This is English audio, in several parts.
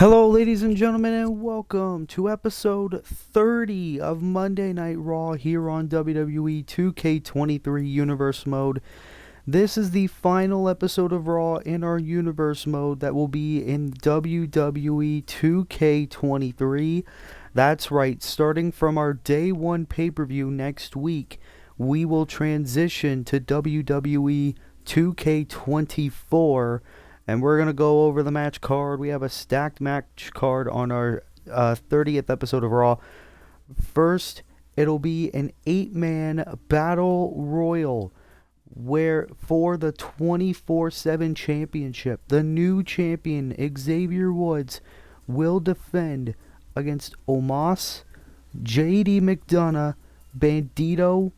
Hello, ladies and gentlemen, and welcome to episode 30 of Monday Night Raw here on WWE 2K23 Universe Mode. This is the final episode of Raw in our Universe Mode that will be in WWE 2K23. That's right, starting from our Day 1 pay-per-view next week, we will transition to WWE 2K24. And we're going to go over the match card. We have a stacked match card on our 30th episode of Raw. First, it'll be an 8-man battle royal where for the 24/7 championship, the new champion Xavier Woods will defend against Omos, JD McDonough, Bandito,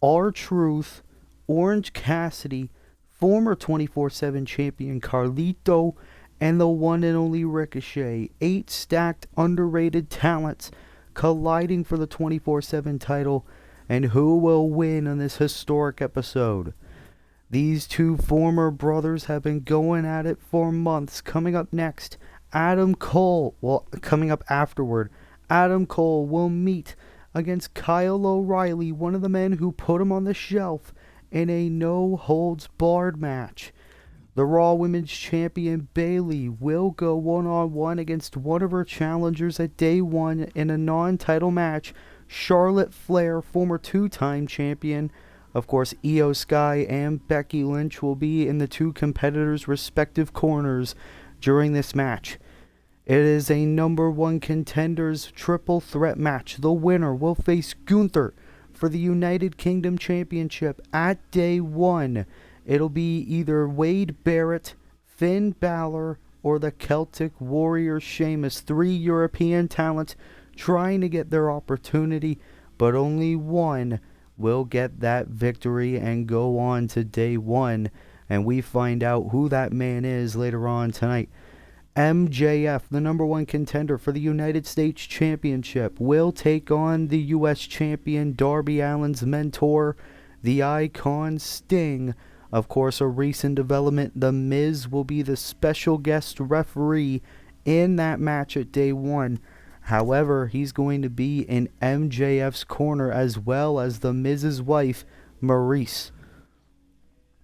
R-Truth, Orange Cassidy, former 24/7 champion Carlito, and the one and only Ricochet. 8 stacked, underrated talents colliding for the 24/7 title, and who will win in this historic episode? These two former brothers have been going at it for months. Coming up next, coming up afterward, Adam Cole will meet against Kyle O'Reilly, one of the men who put him on the shelf, in a no-holds-barred match. The Raw Women's Champion Bayley will go one-on-one against one of her challengers at Day 1 in a non-title match. Charlotte Flair, former 2-time champion, of course Io Sky and Becky Lynch will be in the two competitors' respective corners during this match. It is a number 1 contenders triple threat match. The winner will face Gunther for the United Kingdom Championship at Day 1. It'll be either Wade Barrett, Finn Balor, or the Celtic Warrior Sheamus. 3 European talents trying to get their opportunity, but only one will get that victory and go on to Day 1. And we find out who that man is later on tonight. MJF, the number 1 contender for the United States Championship, will take on the U.S. champion Darby Allin's mentor, the Icon Sting. Of course, a recent development, The Miz will be the special guest referee in that match at Day 1. However, he's going to be in MJF's corner as well as The Miz's wife, Maurice.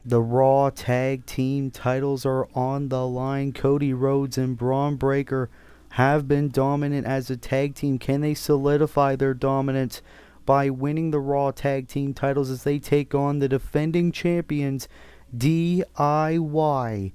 The Raw Tag Team titles are on the line. Cody Rhodes and Braun Breaker have been dominant as a tag team. Can they solidify their dominance by winning the Raw Tag Team titles as they take on the defending champions DIY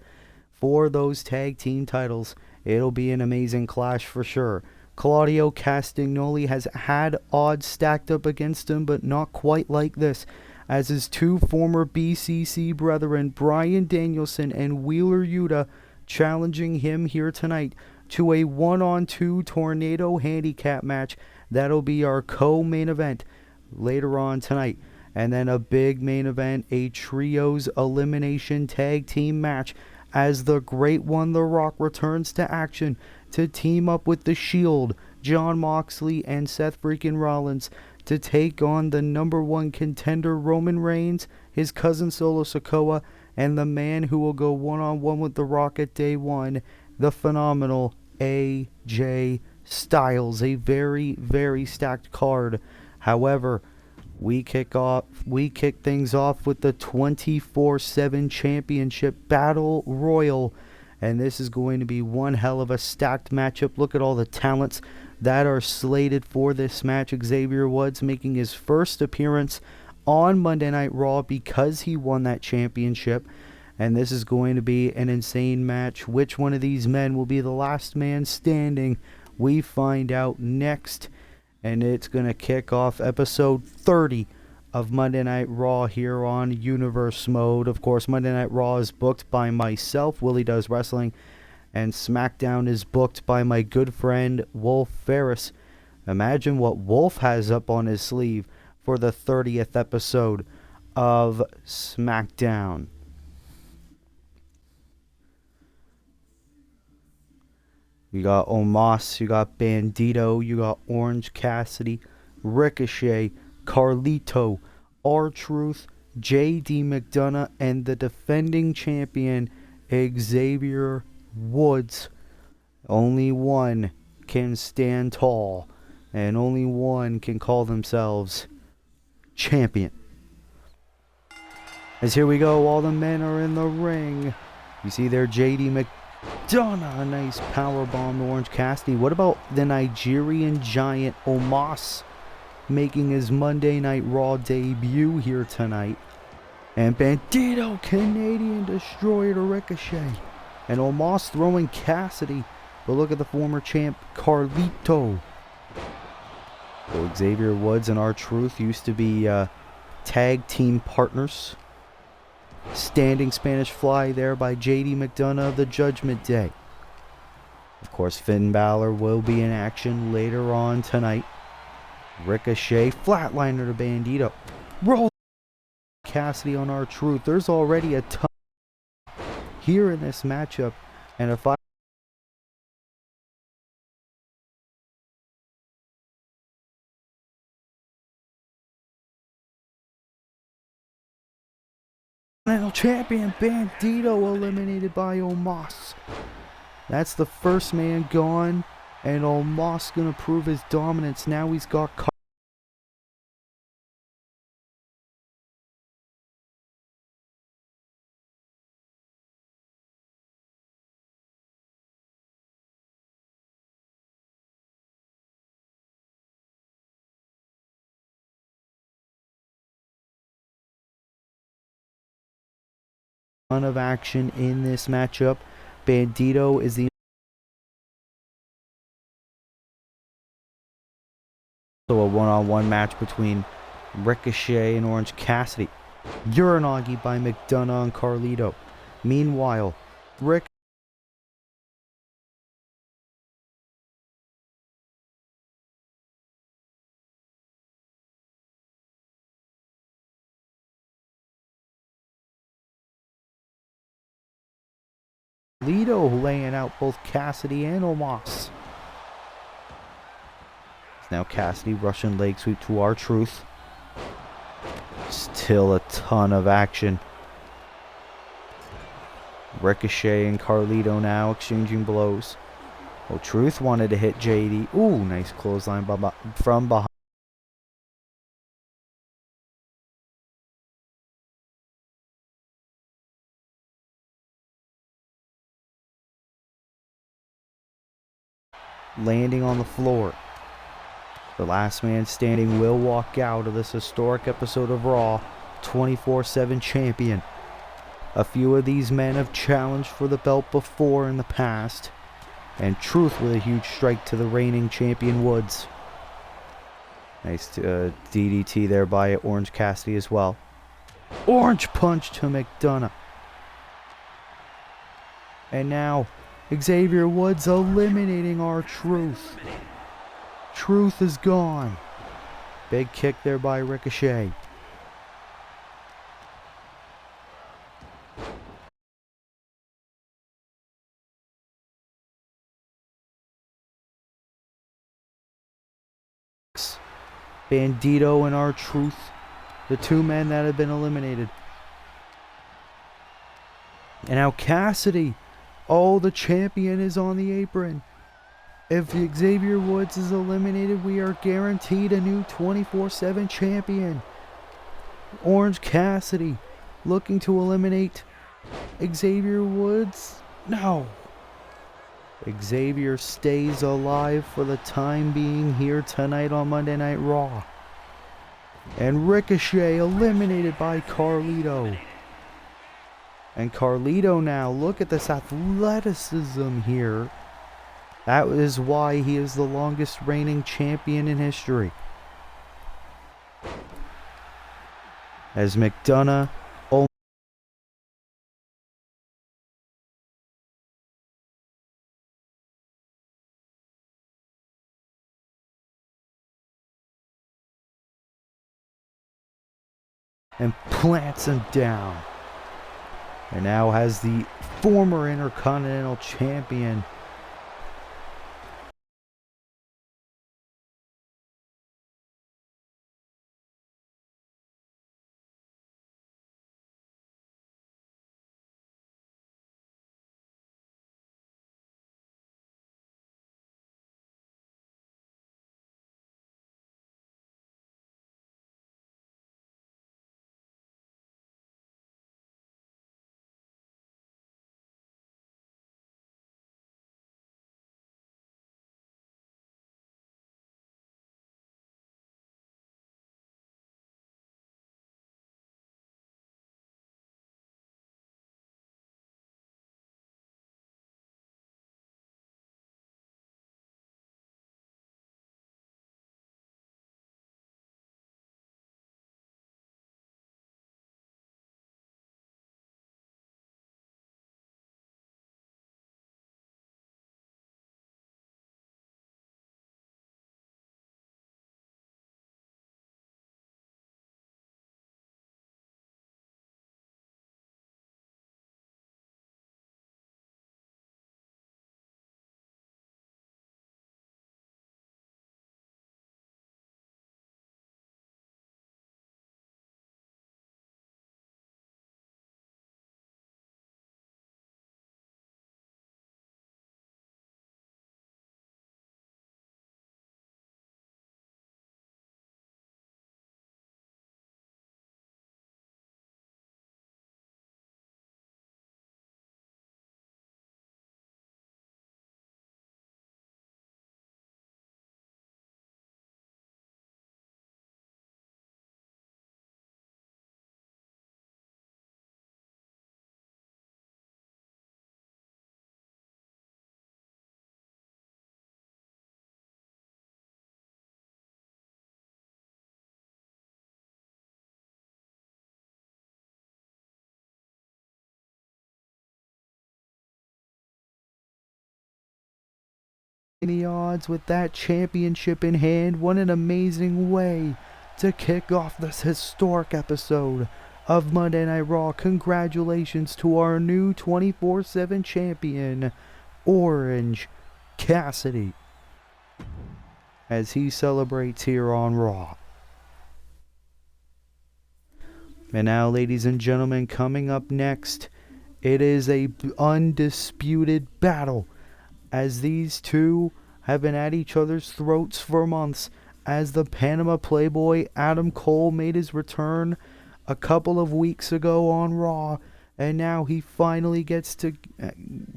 for those tag team titles? It'll be an amazing clash for sure. Claudio Castagnoli has had odds stacked up against him, but not quite like this, as his 2 former BCC brethren, Bryan Danielson and Wheeler Yuta, challenging him here tonight to a 1-on-2 tornado handicap match. That'll be our co-main event later on tonight. And then a big main event, a trios elimination tag team match, as the Great One, The Rock, returns to action to team up with The Shield, Jon Moxley and Seth freaking Rollins, to take on the number 1 contender Roman Reigns, his cousin Solo Sikoa, and the man who will go one-on-one with The Rock at Day 1, the phenomenal AJ Styles. A very, very stacked card. However, we kick things off with the 24/7 Championship Battle Royal, and this is going to be one hell of a stacked matchup. Look at all the talents that are slated for this match. Xavier Woods making his first appearance on Monday Night Raw because he won that championship. And this is going to be an insane match. Which one of these men will be the last man standing? We find out next. And it's going to kick off episode 30 of Monday Night Raw here on Universe Mode. Of course, Monday Night Raw is booked by myself, Willie Does Wrestling, and SmackDown is booked by my good friend Wolf Ferris. Imagine what Wolf has up on his sleeve for the 30th episode of SmackDown. You got Omos, you got Bandito, you got Orange Cassidy, Ricochet, Carlito, R-Truth, JD McDonough, and the defending champion Xavier Woods. Only one can stand tall, and only one can call themselves champion. As here we go, all the men are in the ring. You see there JD McDonough, a nice power bomb to Orange Cassidy. What about the Nigerian giant Omos making his Monday Night Raw debut here tonight? And Bandito, Canadian Destroyer to Ricochet. And Omos throwing Cassidy. But look at the former champ, Carlito. So Xavier Woods and R-Truth used to be tag team partners. Standing Spanish Fly there by JD McDonough of the Judgment Day. Of course, Finn Balor will be in action later on tonight. Ricochet, flatliner to Bandito. Roll Cassidy on R-Truth. There's already a ton here in this matchup. And if champion Bandito eliminated by Omos. That's the first man gone, and Omos gonna prove his dominance. Now he's got a ton of action in this matchup. Bandito is the a one-on-one match between Ricochet and Orange Cassidy. Uranagi by McDonough and Carlito. Meanwhile, Rick Carlito laying out both Cassidy and Omos. Now Cassidy Russian leg sweep to R-Truth. Still a ton of action. Ricochet and Carlito now exchanging blows. Oh, Truth wanted to hit JD. Ooh, nice clothesline from behind. Landing on the floor. The last man standing will walk out of this historic episode of Raw 24/7 champion. A few of these men have challenged for the belt before in the past. And Truth with a huge strike to the reigning champion Woods. Nice DDT there by Orange Cassidy as well. Orange punch to McDonough. And now Xavier Woods eliminating R-Truth. Truth is gone. Big kick there by Ricochet. Bandito and R-Truth, the two men that have been eliminated. And now Cassidy, oh, the champion is on the apron. If Xavier Woods is eliminated, we are guaranteed a new 24/7 champion. Orange Cassidy looking to eliminate Xavier Woods. No. Xavier stays alive for the time being here tonight on Monday Night Raw. And Ricochet eliminated by Carlito. And Carlito now, look at this athleticism here. That is why he is the longest reigning champion in history. As McDonough and plants him down. And now has the former Intercontinental Champion the odds with that championship in hand. What an amazing way to kick off this historic episode of Monday Night Raw. Congratulations to our new 24/7 champion, Orange Cassidy, as he celebrates here on Raw. And now, ladies and gentlemen, coming up next, it is a undisputed battle, as these two have been at each other's throats for months, as the Panama Playboy Adam Cole made his return a couple of weeks ago on Raw, and now he finally gets to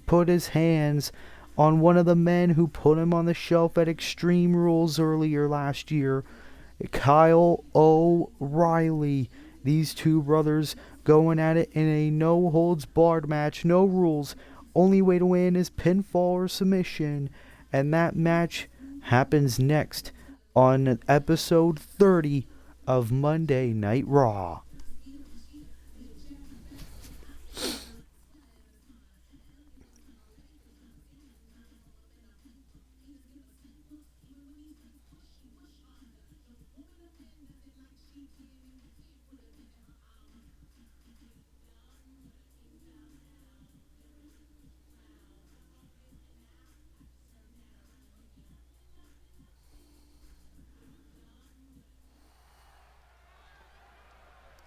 put his hands on one of the men who put him on the shelf at Extreme Rules earlier last year, Kyle O'Reilly. These two brothers going at it in a no-holds-barred match, no rules. Only way to win is pinfall or submission. And that match happens next on episode 30 of Monday Night Raw.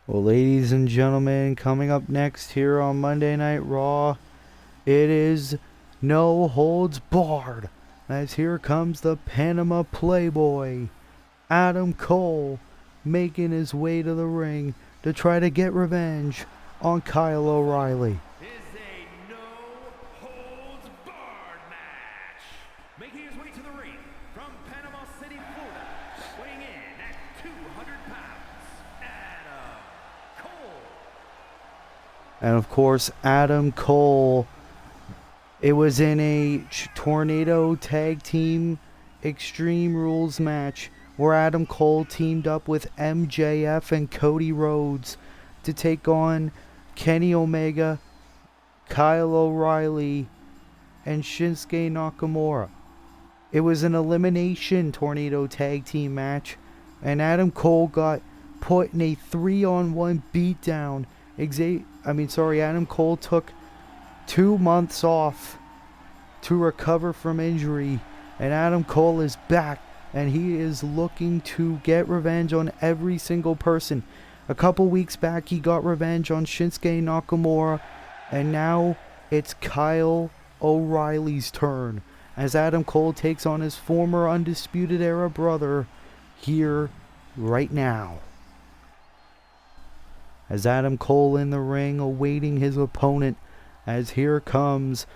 Well, ladies and gentlemen, coming up next here on Monday Night Raw, it is no holds barred, as here comes the Panama Playboy, Adam Cole, making his way to the ring to try to get revenge on Kyle O'Reilly. Is a no-holds-barred match. Making his way to the ring from Panama City, Florida, weighing in at 200 pounds, Adam Cole. And of course, Adam Cole, it was in a Tornado Tag Team Extreme Rules match where Adam Cole teamed up with MJF and Cody Rhodes to take on Kenny Omega, Kyle O'Reilly, and Shinsuke Nakamura. It was an elimination Tornado Tag Team match, and Adam Cole got put in a 3-on-1 beatdown. Adam Cole took 2 months off to recover from injury, and Adam Cole is back, and he is looking to get revenge on every single person. A couple weeks back, he got revenge on Shinsuke Nakamura, and now it's Kyle O'Reilly's turn, as Adam Cole takes on his former Undisputed Era brother here right now. As Adam Cole in the ring awaiting his opponent, as here comes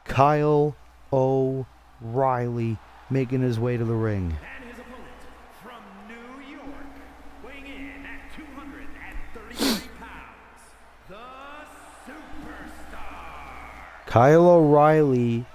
Kyle O'Reilly making his way to the ring. And his opponent from New York, weighing in at 233 pounds, the Superstar. Kyle O'Reilly,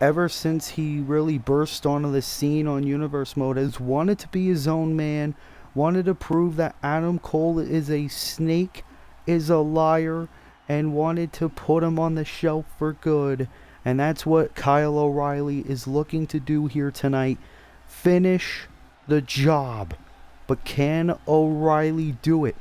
ever since he really burst onto the scene on Universe Mode, has wanted to be his own man, wanted to prove that Adam Cole is a snake, is a liar, and wanted to put him on the shelf for good. And that's what Kyle O'Reilly is looking to do here tonight. Finish the job. But can O'Reilly do it?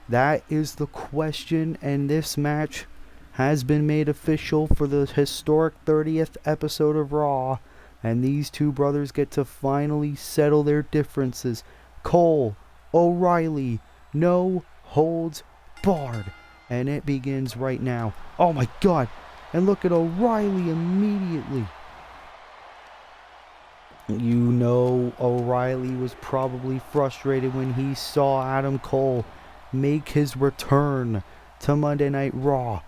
That is the question, and this match has been made official for the historic 30th episode of Raw. And these two brothers get to finally settle their differences. Cole, O'Reilly, no holds barred. And it begins right now. Oh my God. And look at O'Reilly immediately. You know O'Reilly was probably frustrated when he saw Adam Cole make his return to Monday Night Raw.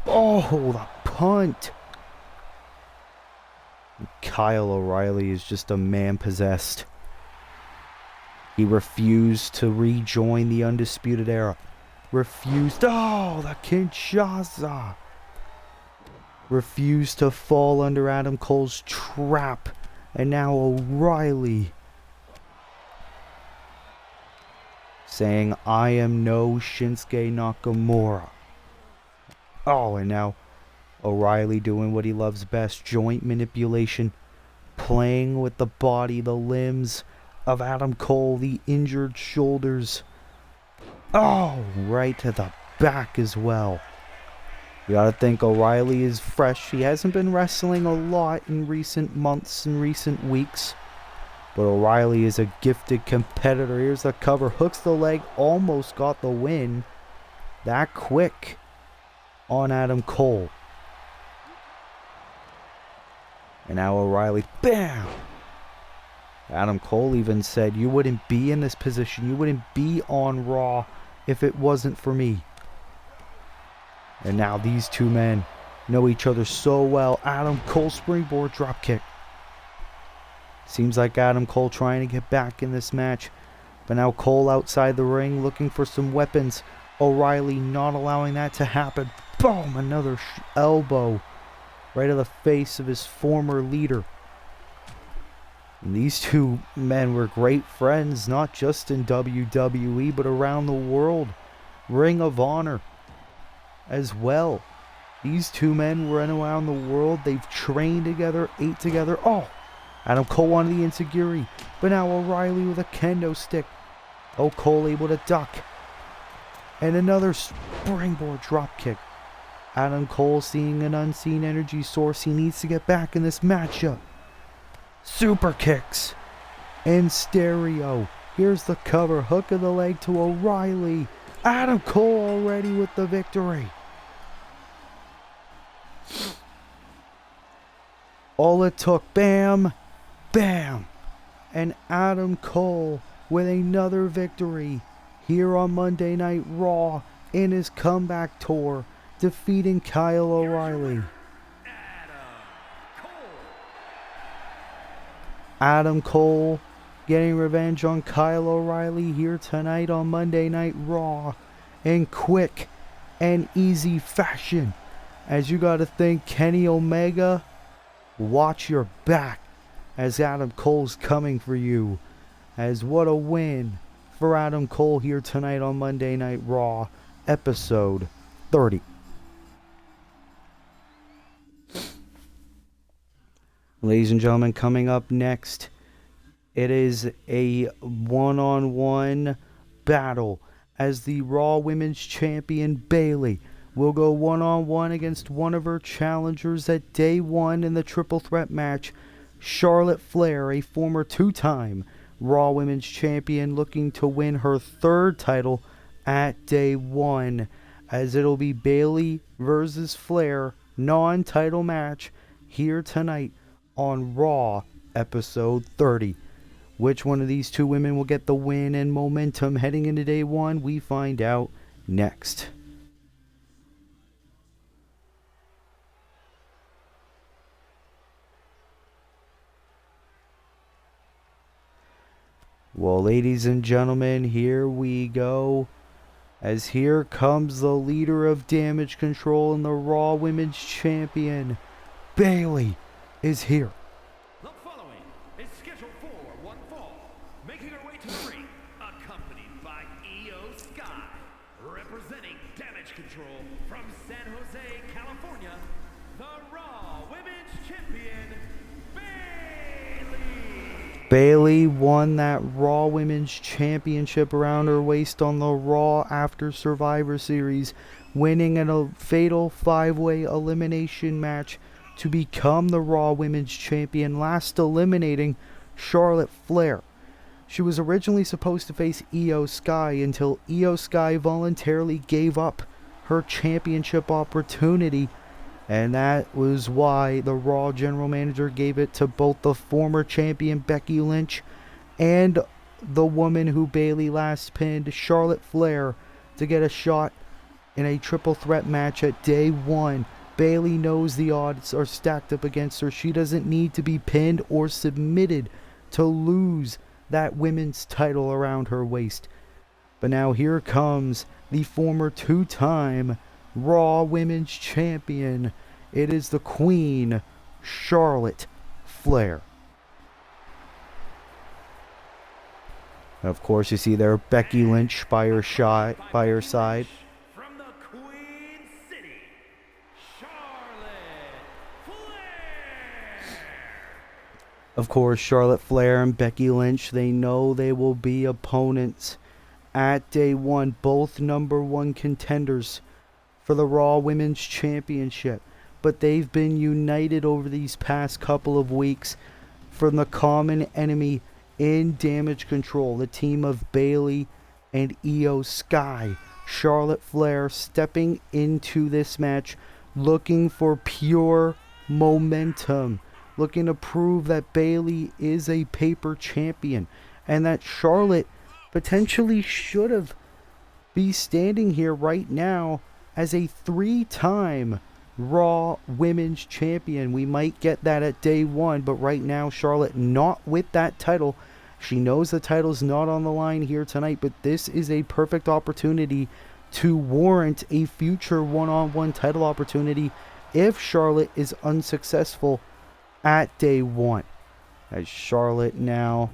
Oh, the punt. Kyle O'Reilly is just a man possessed. He refused to rejoin the Undisputed Era. Refused. Oh, the Kinshasa. Refused to fall under Adam Cole's trap. And now O'Reilly saying, I am no Shinsuke Nakamura. Oh, and now O'Reilly doing what he loves best, joint manipulation, playing with the body, the limbs of Adam Cole, the injured shoulders. Oh, right to the back as well. You gotta think O'Reilly is fresh. He hasn't been wrestling a lot in recent months and recent weeks. But O'Reilly is a gifted competitor. Here's the cover. Hooks the leg. Almost got the win. That quick on Adam Cole. And now O'Reilly. Bam! Adam Cole even said, you wouldn't be in this position. You wouldn't be on Raw if it wasn't for me. And now these two men know each other so well. Adam Cole springboard dropkick. Seems like Adam Cole trying to get back in this match. But now Cole outside the ring looking for some weapons. O'Reilly not allowing that to happen. Boom! Another elbow right to the face of his former leader. And these two men were great friends, not just in WWE, but around the world. Ring of Honor as well. These two men were around the world. They've trained together, ate together. Oh! Adam Cole on the enziguri, but now O'Reilly with a kendo stick. Oh, Cole able to duck. And another springboard dropkick. Adam Cole seeing an unseen energy source. He needs to get back in this matchup. Super kicks in stereo. Here's the cover. Hook of the leg to O'Reilly. Adam Cole already with the victory. All it took. Bam. Bam! And Adam Cole with another victory here on Monday Night Raw in his comeback tour, defeating Kyle O'Reilly. Adam Cole getting revenge on Kyle O'Reilly here tonight on Monday Night Raw in quick and easy fashion. As you gotta think, Kenny Omega, watch your back. As Adam Cole's coming for you. As what a win for Adam Cole here tonight on Monday Night Raw, episode 30. Ladies and gentlemen, coming up next, it is a one-on-one battle as the Raw Women's Champion Bayley will go one-on-one against one of her challengers at day one in the triple threat match, Charlotte Flair, a former two-time Raw Women's Champion, looking to win her third title at day one, as it'll be Bayley versus Flair non-title match here tonight on Raw episode 30. Which one of these two women will get the win and momentum heading into day one? We find out next. Well, ladies and gentlemen, here we go. As here comes the leader of Damage Control and the Raw Women's Champion, Bayley, is here. The following is scheduled for one fall, making her way to the ring, accompanied by Io Sky, representing Damage Control from San Jose, California, the Raw Women's Champion, Bayley. Bayley won that Raw Women's Championship around her waist on the Raw After Survivor Series, winning in a fatal 5-way elimination match to become the Raw Women's Champion, last eliminating Charlotte Flair. She was originally supposed to face Io Sky until Io Sky voluntarily gave up her championship opportunity, and that was why the Raw general manager gave it to both the former champion Becky Lynch and the woman who Bayley last pinned, Charlotte Flair, to get a shot in a triple threat match at day one. Bayley knows the odds are stacked up against her. She doesn't need to be pinned or submitted to lose that women's title around her waist. But now here comes the former two-time Raw Women's Champion. It is the Queen, Charlotte Flair. And of course, you see there Becky Lynch by her side. From the Queen City, Charlotte Of course, Charlotte Flair and Becky Lynch, they know they will be opponents at day one. Both number one contenders for the Raw Women's Championship. But they've been united over these past couple of weeks from the common enemy in Damage Control, the team of Bayley and Io Sky. Charlotte Flair stepping into this match looking for pure momentum, looking to prove that Bayley is a paper champion and that Charlotte potentially should have be standing here right now as a 3-time Raw Women's Champion. We might get that at day one, but right now Charlotte not with that title. She knows the title's not on the line here tonight, but this is a perfect opportunity to warrant a future one-on-one title opportunity if Charlotte is unsuccessful at day one. As Charlotte now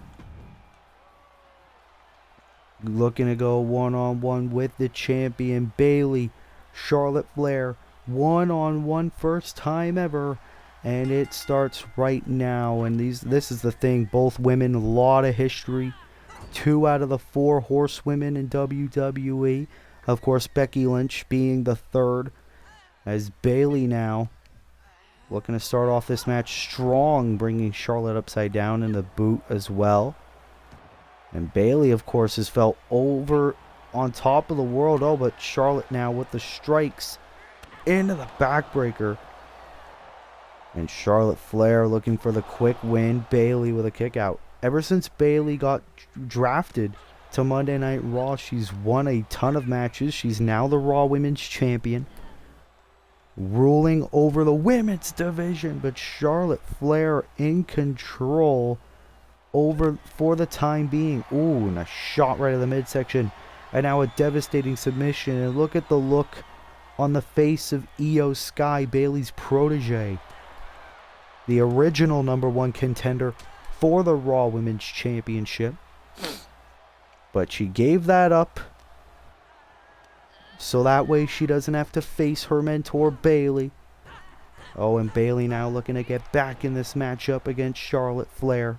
looking to go one-on-one with the champion Bayley. Charlotte Flair one-on-one, first time ever, and it starts right now. And this is the thing, both women, a lot of history. 2 out of the 4 horsewomen in WWE. Of course, Becky Lynch being the third, as Bayley now looking to start off this match strong, bringing Charlotte upside down in the boot as well. And Bayley, of course, has felt over on top of the world. Oh, but Charlotte now with the strikes into the backbreaker. And Charlotte Flair looking for the quick win. Bayley with a kick out. Ever since Bayley got drafted to Monday Night Raw, she's won a ton of matches. She's now the Raw Women's Champion, ruling over the women's division. But Charlotte Flair in control over for the time being. Ooh, and a shot right at the midsection. And now a devastating submission. And look at the look on the face of Io Sky, Bayley's protege. The original number one contender for the Raw Women's Championship. But she gave that up so that way she doesn't have to face her mentor Bayley. Oh, and Bayley now looking to get back in this matchup against Charlotte Flair.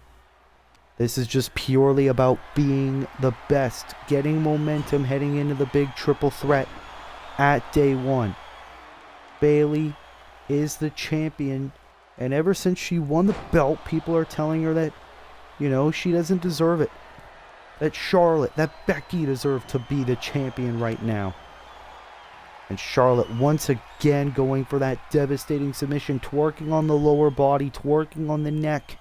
This is just purely about being the best, getting momentum heading into the big triple threat at day one. Bayley is the champion, and ever since she won the belt, people are telling her that, you know, she doesn't deserve it. That Charlotte, that Becky deserve to be the champion right now. And Charlotte once again going for that devastating submission, twerking on the lower body, twerking on the neck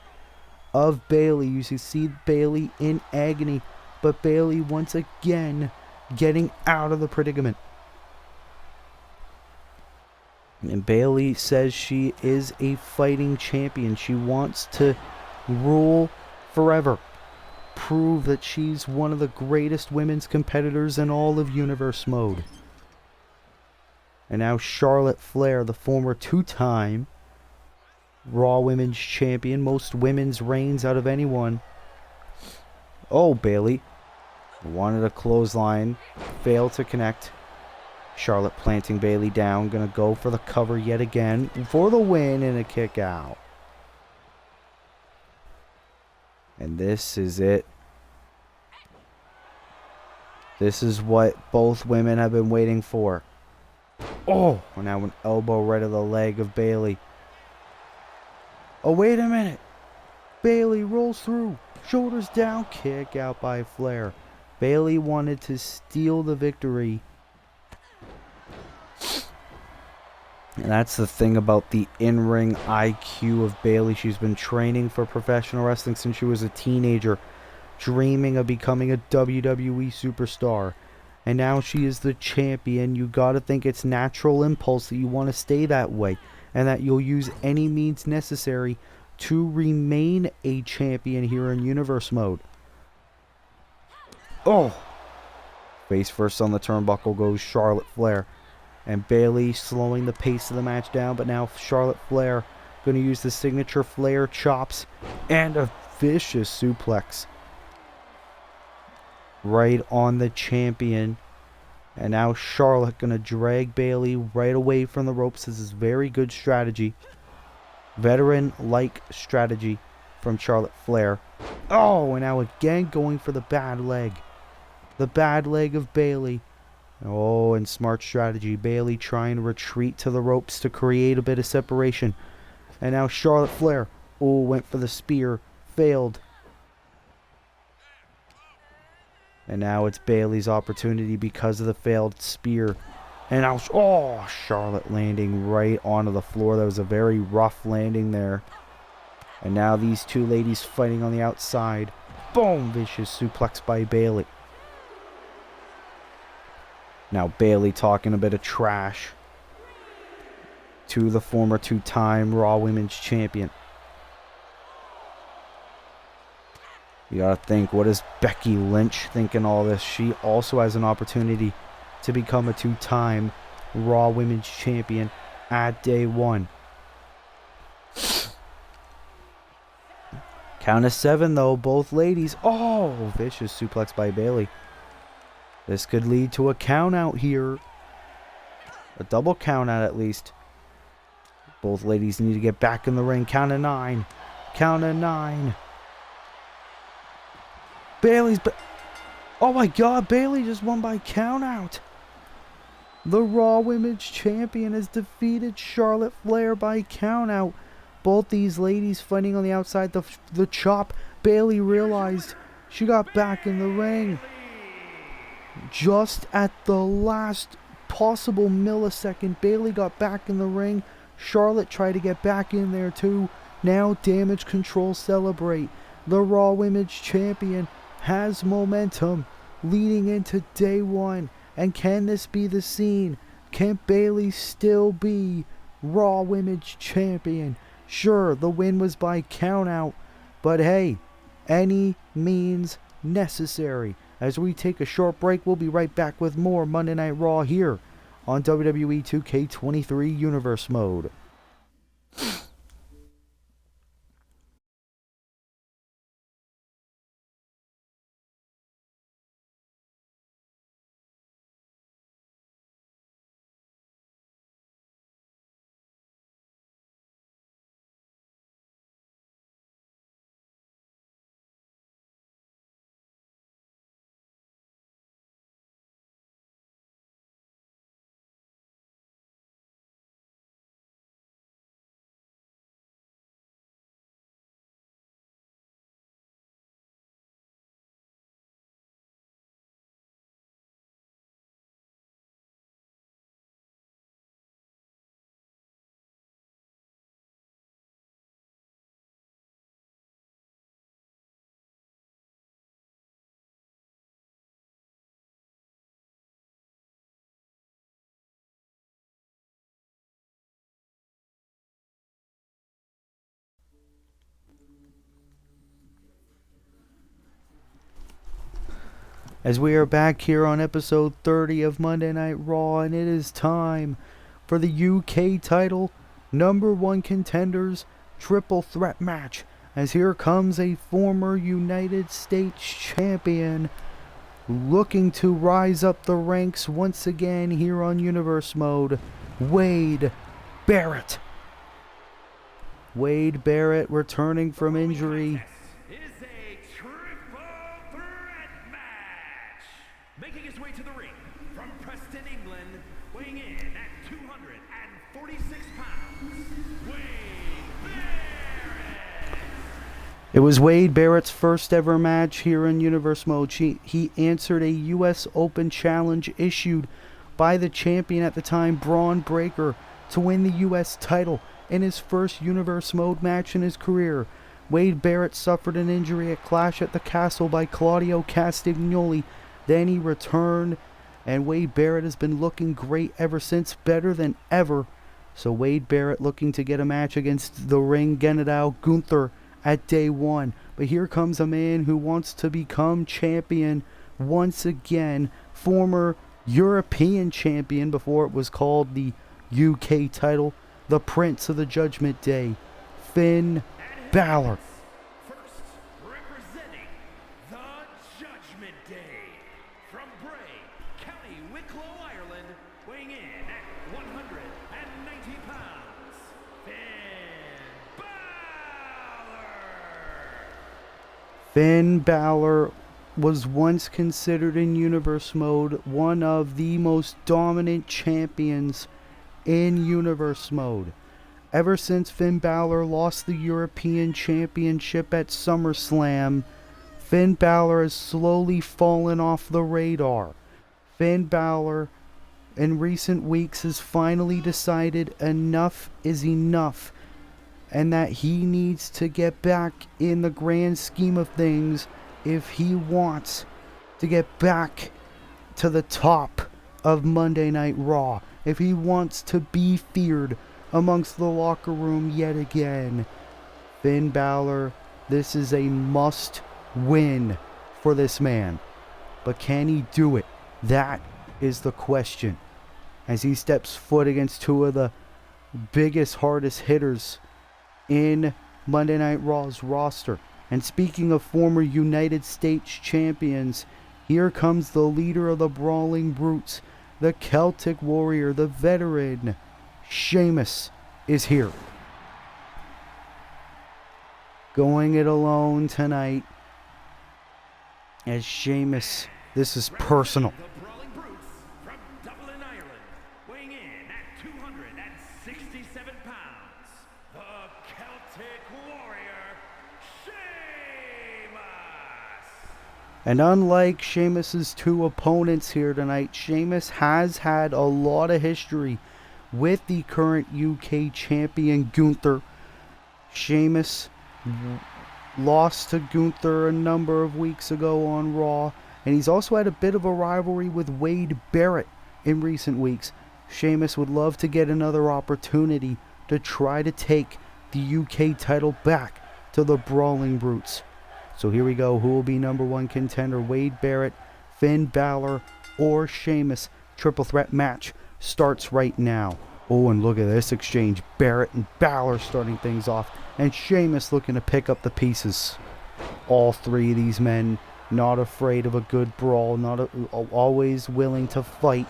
of Bayley. You see Bayley in agony, but Bayley once again getting out of the predicament. And Bayley says she is a fighting champion. She wants to rule forever. Prove that she's one of the greatest women's competitors in all of Universe Mode. And now Charlotte Flair, the former 2-time Raw Women's Champion, most women's reigns out of anyone. Oh, Bayley wanted a clothesline, failed to connect. Charlotte planting Bayley down, gonna go for the cover yet again for the win and a kick out. And this is it. This is what both women have been waiting for. Oh, now an elbow right to the leg of Bayley. Oh, wait a minute. Bayley rolls through. Shoulders down. Kick out by Flair. Bayley wanted to steal the victory. And that's the thing about the in-ring IQ of Bayley. She's been training for professional wrestling since she was a teenager, dreaming of becoming a WWE superstar. And now she is the champion. You gotta think it's natural impulse that you want to stay that way, and that you'll use any means necessary to remain a champion here in Universe Mode. Oh! Face first on the turnbuckle goes Charlotte Flair. And Bayley slowing the pace of the match down, but now Charlotte Flair going to use the signature Flair chops and a vicious suplex right on the champion. And now Charlotte going to drag Bayley right away from the ropes. This is very good strategy. Veteran-like strategy from Charlotte Flair. Oh, and now again going for the bad leg. The bad leg of Bayley. Oh, and smart strategy. Bayley trying to retreat to the ropes to create a bit of separation. And now Charlotte Flair. Oh, went for the spear. Failed. And now it's Bayley's opportunity because of the failed spear. And now, oh, Charlotte landing right onto the floor. That was a very rough landing there. And now these two ladies fighting on the outside. Boom! Vicious suplex by Bayley. Now Bayley talking a bit of trash to the former two-time Raw Women's Champion. You gotta think, what is Becky Lynch thinking all this? She also has an opportunity to become a two-time Raw Women's Champion at day one. Count of 7 though, both ladies. Oh, vicious suplex by Bayley. This could lead to a count out here. A double count out at least. Both ladies need to get back in the ring. Count of 9. Count of 9. Oh my god, Bayley just won by count out. The Raw Women's Champion has defeated Charlotte Flair by count out. Both these ladies fighting on the outside. The chop. Bayley realized she got back in the ring. Just at the last possible millisecond, Bayley got back in the ring. Charlotte tried to get back in there too. Now Damage Control celebrate. The Raw Women's Champion has momentum leading into day one. And can this be the scene? Can Bayley still be Raw Women's Champion? Sure, the win was by count out, but hey, any means necessary. As we take a short break, we'll be right back with more Monday Night Raw here on WWE 2K23 Universe Mode. As we are back here on episode 30 of Monday Night Raw, and it is time for the UK title #1 contenders triple threat match. As here comes a former United States champion looking to rise up the ranks once again here on Universe Mode, Wade Barrett. Wade Barrett returning from injury. Is a triple threat match. Making his way to the ring from Preston, England, weighing in at 246 pounds, Wade Barrett. It was Wade Barrett's first ever match here in Universe Mode. He answered a US Open challenge issued by the champion at the time, Braun Breaker, to win the US title in his first Universe Mode match in his career. Wade Barrett suffered an injury at Clash at the Castle by Claudio Castagnoli. Then he returned, and Wade Barrett has been looking great ever since, better than ever. So Wade Barrett looking to get a match against the Ring General Gunther at day one. But here comes a man who wants to become champion once again. Former European champion before it was called the UK title. The Prince of the Judgment Day, Finn Balor. First, representing the Judgment Day, from Bray, County Wicklow, Ireland, weighing in at 190 pounds, Finn Balor. Finn Balor was once considered in Universe Mode one of the most dominant champions in Universe Mode. Ever since Finn Balor lost the European Championship at SummerSlam, Finn Balor has slowly fallen off the radar. Finn Balor in recent weeks has finally decided enough is enough, and that he needs to get back in the grand scheme of things if he wants to get back to the top of Monday Night Raw, if he wants to be feared amongst the locker room yet again. Finn Balor, this is a must win for this man. But can he do it? That is the question. As he steps foot against two of the biggest, hardest hitters in Monday Night Raw's roster. And speaking of former United States champions, here comes the leader of the Brawling Brutes, the Celtic Warrior, the veteran. Sheamus is here. Going it alone tonight. As Sheamus, this is personal. The Brawling Brutes from Dublin, Ireland, weighing in at 267 pounds, the Celtic Warrior, Sheamus! And unlike Sheamus's two opponents here tonight, Sheamus has had a lot of history with the current UK champion Gunther. Sheamus lost to Gunther a number of weeks ago on Raw, and he's also had a bit of a rivalry with Wade Barrett in recent weeks. Sheamus would love to get another opportunity to try to take the UK title back to the Brawling Brutes. So here we go. Who will be number one contender? Wade Barrett, Finn Balor, or Sheamus? Triple threat match starts right now. Oh, and look at this exchange. Barrett and Balor starting things off, and Sheamus looking to pick up the pieces. All three of these men not afraid of a good brawl, always willing to fight.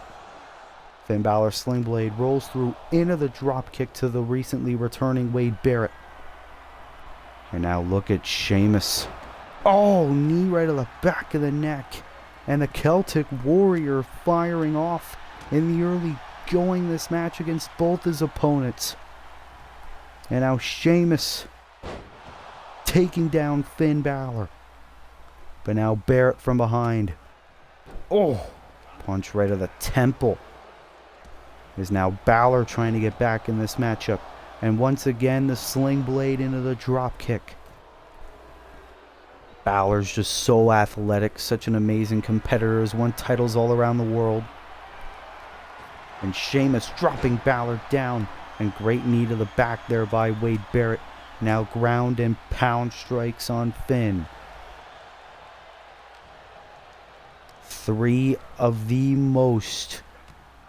Finn Balor Sling Blade rolls through into the drop kick to the recently returning Wade Barrett. And now look at Sheamus. Oh, knee right to the back of the neck. And the Celtic Warrior firing off in the early going this match against both his opponents. And now Sheamus taking down Finn Balor. But now Barrett from behind. Oh, punch right to the temple. Is now Balor trying to get back in this matchup. And once again, the Sling Blade into the drop kick. Balor's just so athletic, such an amazing competitor, has won titles all around the world. And Sheamus dropping Balor down, and great knee to the back there by Wade Barrett. Now ground and pound strikes on Finn. Three of the most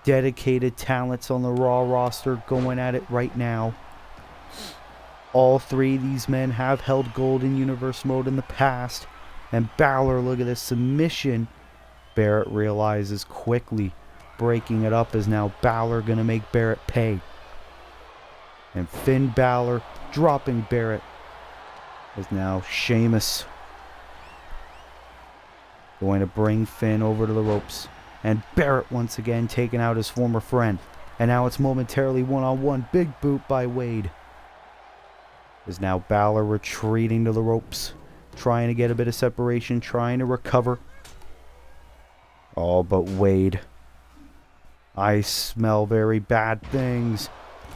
dedicated talents on the Raw roster going at it right now. All three of these men have held gold in Universe Mode in the past. And Balor, look at this submission. Barrett realizes quickly, breaking it up, is now Balor going to make Barrett pay. And Finn Balor dropping Barrett. Is now Sheamus going to bring Finn over to the ropes. And Barrett once again taking out his former friend. And now it's momentarily one-on-one. Big boot by Wade. Is now Balor retreating to the ropes, trying to get a bit of separation, trying to recover. Oh, but Wade. I smell very bad things.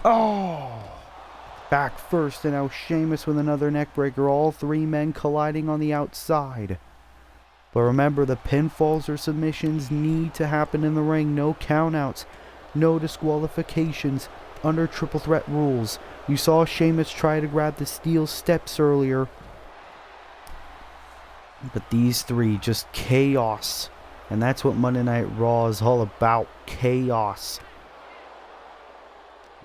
Oh! Back first, and now Sheamus with another neckbreaker. All three men colliding on the outside. But remember, the pinfalls or submissions need to happen in the ring. No countouts, no disqualifications under triple threat rules. You saw Sheamus try to grab the steel steps earlier. But these three, just chaos. And that's what Monday Night Raw is all about. Chaos.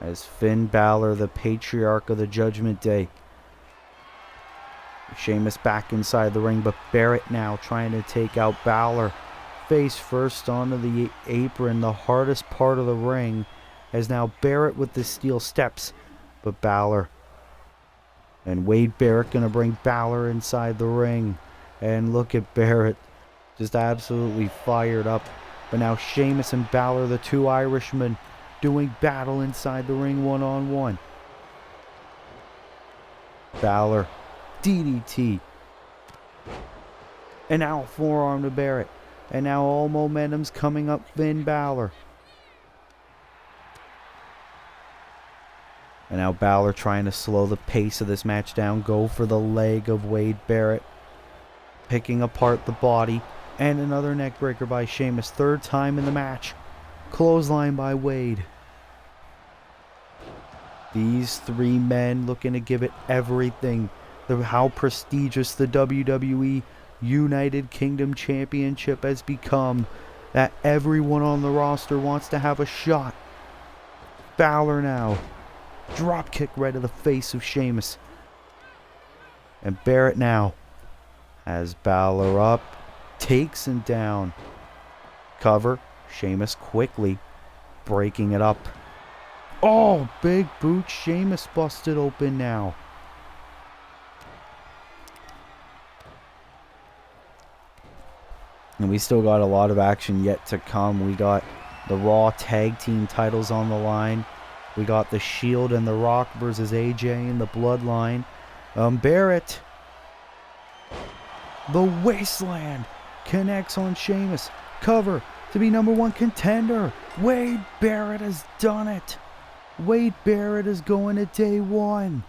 As Finn Balor, the patriarch of the Judgment Day. Sheamus back inside the ring, but Barrett now trying to take out Balor. Face first onto the apron, the hardest part of the ring. As now Barrett with the steel steps. But Balor and Wade Barrett going to bring Balor inside the ring. And look at Barrett, just absolutely fired up. But now Sheamus and Balor, the two Irishmen, doing battle inside the ring one-on-one. Balor, DDT. And now forearm to Barrett. And now all momentum's coming up Finn Balor. And now Balor trying to slow the pace of this match down. Go for the leg of Wade Barrett. Picking apart the body. And another neckbreaker by Sheamus. Third time in the match. Clothesline by Wade. These three men looking to give it everything. How prestigious the WWE United Kingdom Championship has become, that everyone on the roster wants to have a shot. Balor now. Drop kick right to the face of Sheamus. And Barrett now has Balor up. Takes him down. Cover. Sheamus quickly breaking it up. Oh, big boot. Sheamus busted open now. And we still got a lot of action yet to come. We got the Raw Tag Team titles on the line. We got the Shield and the Rock versus AJ and the Bloodline. Barrett. The Wasteland connects on Sheamus. Cover to be number one contender. Wade Barrett has done it. Wade Barrett is going to day one.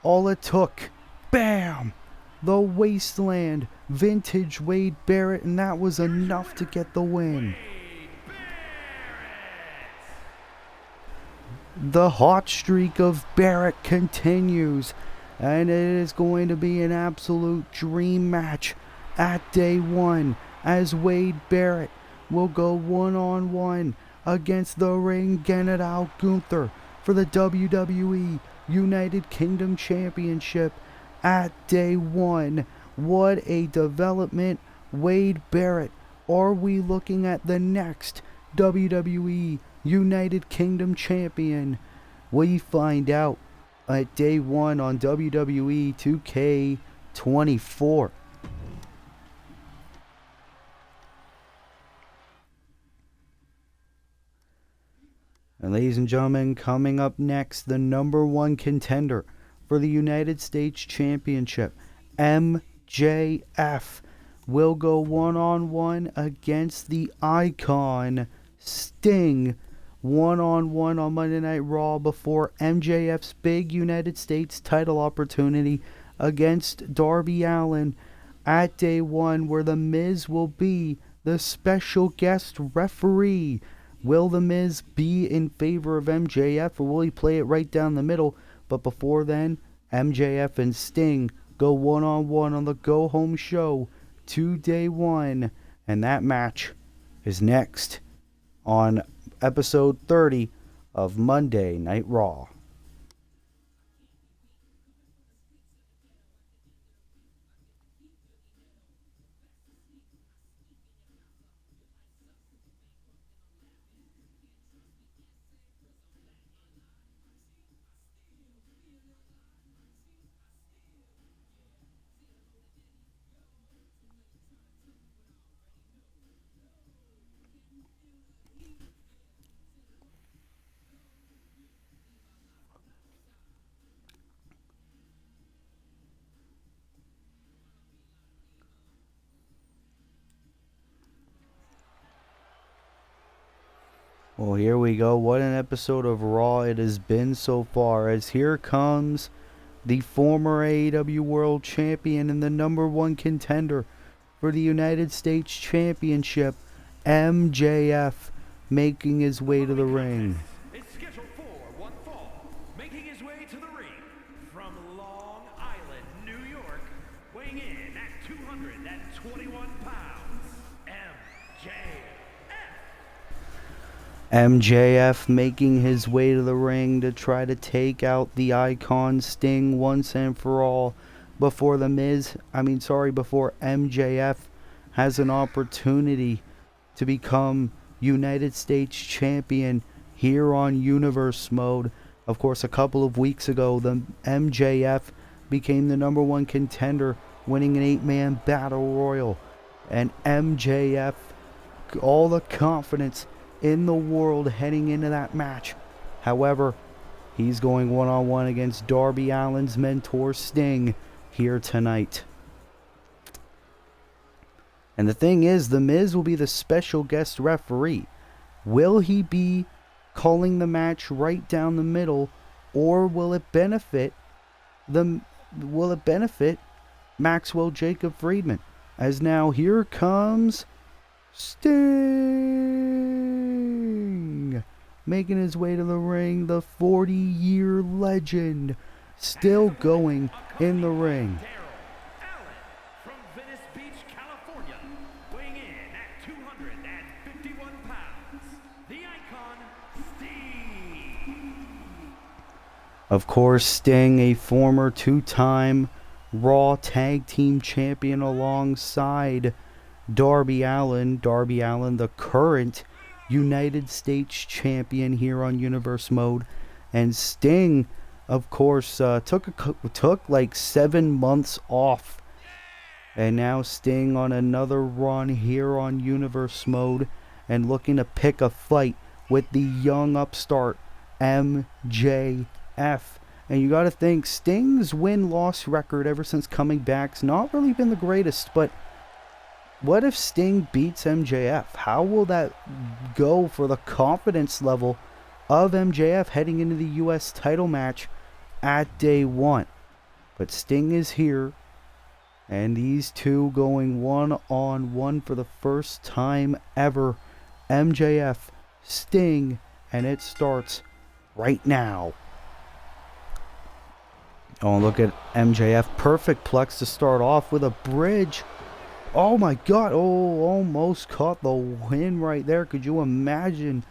All it took. Bam! The Wasteland. Vintage Wade Barrett, and that was enough to get the win. The hot streak of Barrett continues, and it is going to be an absolute dream match at day one, as Wade Barrett will go one-on-one against the Ring General Gunther for the WWE United Kingdom Championship at day one. What a development. Wade Barrett. Are we looking at the next WWE United Kingdom Champion? We find out at day one on WWE 2K24. And ladies and gentlemen, coming up next, the number one contender for the United States Championship, MJF, will go one-on-one against the Icon Sting, one-on-one on Monday Night Raw before MJF's big United States title opportunity against Darby Allin at day one, where The Miz will be the special guest referee. Will The Miz be in favor of MJF, or will he play it right down the middle? But before then, MJF and Sting go one-on-one on the go-home show to day one. And that match is next on episode 30 of Monday Night Raw. Well, here we go. What an episode of Raw it has been so far, as here comes the former AEW World Champion and the number one contender for the United States Championship, MJF, making his way to the ring. It's scheduled for one fall, making his way to the ring from Long Island, New York, weighing in at 221 pounds, MJF. MJF making his way to the ring to try to take out the Icon Sting once and for all before before MJF has an opportunity to become United States Champion here on Universe Mode. Of course, a couple of weeks ago, the MJF became the number one contender winning an 8-man battle royal. And MJF, all the confidence in the world heading into that match. However, he's going one-on-one against Darby Allin's mentor Sting here tonight. And the thing is, The Miz will be the special guest referee. Will he be calling the match right down the middle, or will it benefit Maxwell Jacob Friedman? As now here comes Sting, making his way to the ring, the 40-year legend, still going in the ring. From Venice Beach, California, weighing in at 251 pounds, the icon, Sting. Of course, Sting, a former 2-time Raw Tag Team Champion alongside Darby Allin. Darby Allin, the current United States Champion here on Universe Mode. And Sting, of course, took like 7 months off. And now Sting on another run here on Universe Mode and looking to pick a fight with the young upstart MJF. And you got to think, Sting's win-loss record ever since coming back's not really been the greatest. But what if Sting beats MJF? How will that go for the confidence level of MJF heading into the U.S. title match at day 1? But Sting is here, and these two going one-on-one for the first time ever. MJF, Sting, and it starts right now. Oh, look at MJF. Perfect plex to start off with a bridge. Oh my god. Oh, almost caught the win right there. Could you imagine?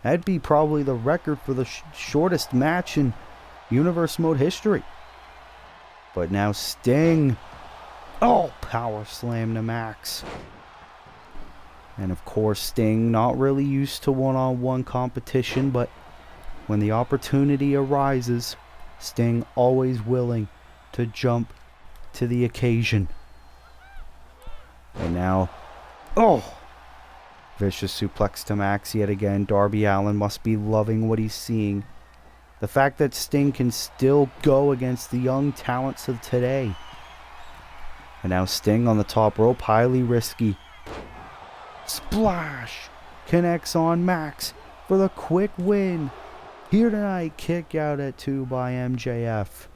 That'd be probably the record for the shortest match in Universe Mode history. But now Sting. Oh, power slam to Max. And of course, Sting not really used to one-on-one competition, but when the opportunity arises, Sting always willing to jump to the occasion. And now, oh, vicious suplex to Max yet again. Darby Allin must be loving what he's seeing. The fact that Sting can still go against the young talents of today. And now Sting on the top rope, highly risky. Splash! Connects on Max for the quick win. Here tonight, kick out at 2 by MJF.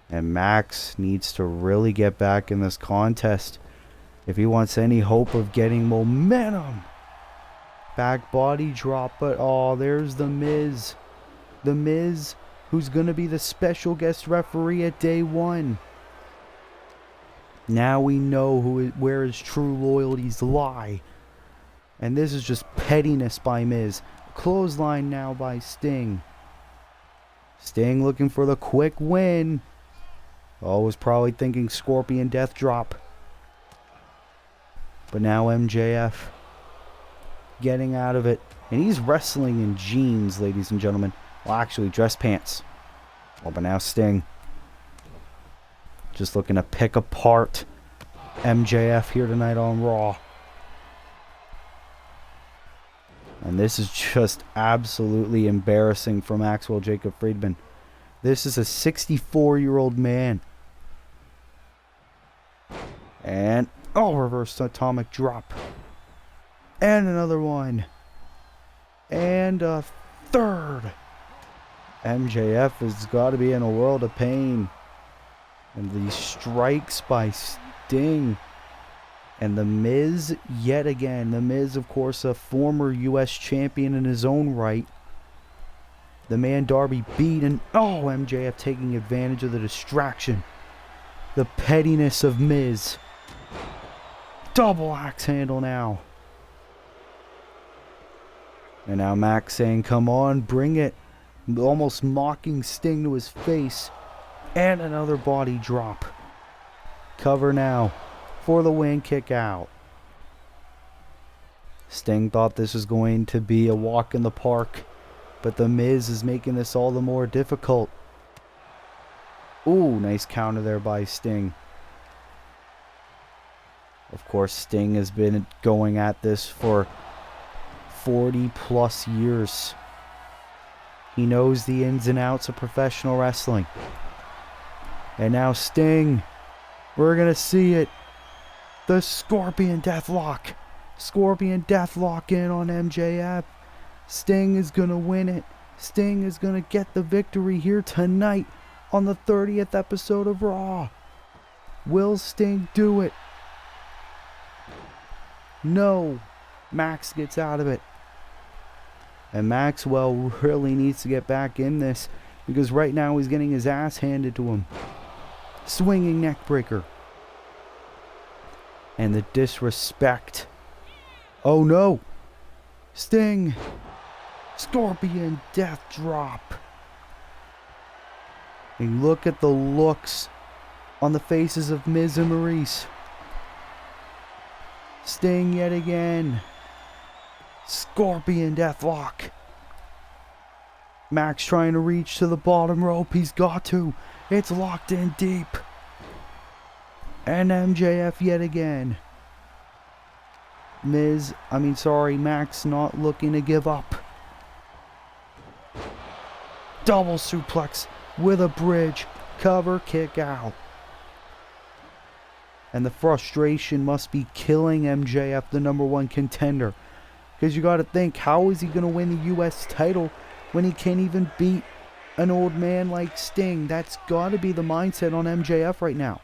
And Max needs to really get back in this contest if he wants any hope of getting momentum. Back body drop, but oh, there's The Miz. The Miz, who's going to be the special guest referee at day 1. Now we know where his true loyalties lie. And this is just pettiness by Miz. Clothesline now by Sting. Sting looking for the quick win. Oh, was probably thinking Scorpion Death Drop. But now MJF getting out of it. And he's wrestling in jeans, ladies and gentlemen. Well, actually, dress pants. Oh, but now Sting just looking to pick apart MJF here tonight on Raw. And this is just absolutely embarrassing for Maxwell Jacob Friedman. This is a 64-year-old man. And, oh, reversed atomic drop. And another one. And a third. MJF has got to be in a world of pain. And these strikes by Sting. And The Miz, yet again. The Miz, of course, a former U.S. champion in his own right. The man Darby beat, and oh, MJF taking advantage of the distraction. The pettiness of Miz. Double axe handle now. And now Max saying, come on, bring it. Almost mocking Sting to his face. And another body drop. Cover now. For the win, kick out. Sting thought this was going to be a walk in the park, but The Miz is making this all the more difficult. Ooh, nice counter there by Sting. Of course, Sting has been going at this for 40 plus years. He knows the ins and outs of professional wrestling. And now Sting, we're going to see it. The Scorpion Deathlock. Scorpion Deathlock in on MJF. Sting is going to win it. Sting is going to get the victory here tonight on the 30th episode of Raw. Will Sting do it? No. Max gets out of it. And Maxwell really needs to get back in this, because right now he's getting his ass handed to him. Swinging neckbreaker. And the disrespect. Oh no. Sting. Scorpion Death Drop. And look at the looks on the faces of Miz and Maurice. Sting yet again. Scorpion Deathlock. Max trying to reach to the bottom rope. He's got to. It's locked in deep. And MJF yet again. Max not looking to give up. Double suplex with a bridge. Cover, kick out. And the frustration must be killing MJF, the #1 contender. Because you got to think, how is he going to win the U.S. title when he can't even beat an old man like Sting? That's got to be the mindset on MJF right now.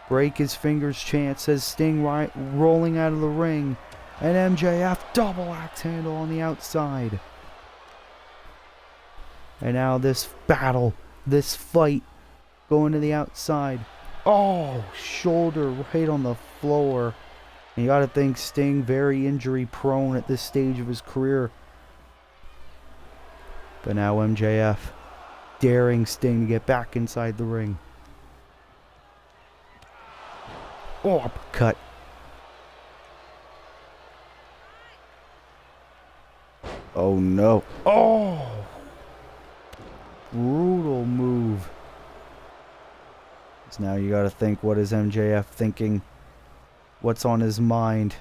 Break his fingers chant, says Sting, rolling out of the ring. And MJF double axe handle on the outside. And now this battle, this fight, going to the outside. Oh, shoulder right on the floor. And you got to think Sting very injury prone at this stage of his career. But now MJF daring Sting to get back inside the ring. Oh, uppercut. Oh no. Oh! Brutal move. So now you got to think, what is MJF thinking? What's on his mind?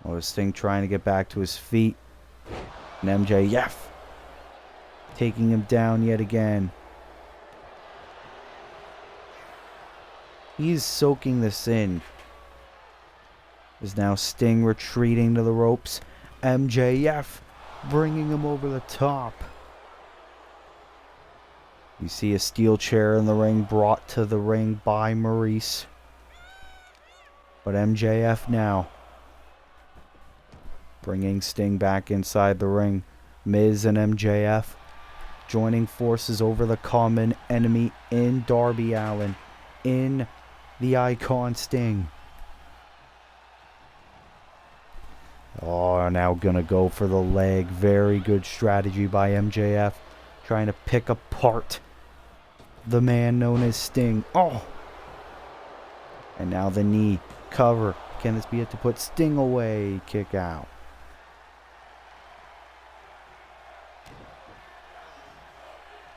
Oh, is Sting trying to get back to his feet? And MJF taking him down yet again. He's soaking this in. Is now Sting retreating to the ropes. MJF bringing him over the top. You see a steel chair in the ring brought to the ring by Maurice. But MJF now bringing Sting back inside the ring. Miz and MJF joining forces over the common enemy in Darby Allin, in the Icon Sting. Oh, now gonna go for the leg. Very good strategy by MJF. Trying to pick apart the man known as Sting. Oh! And now the knee. Cover. Can this be it to put Sting away? Kick out.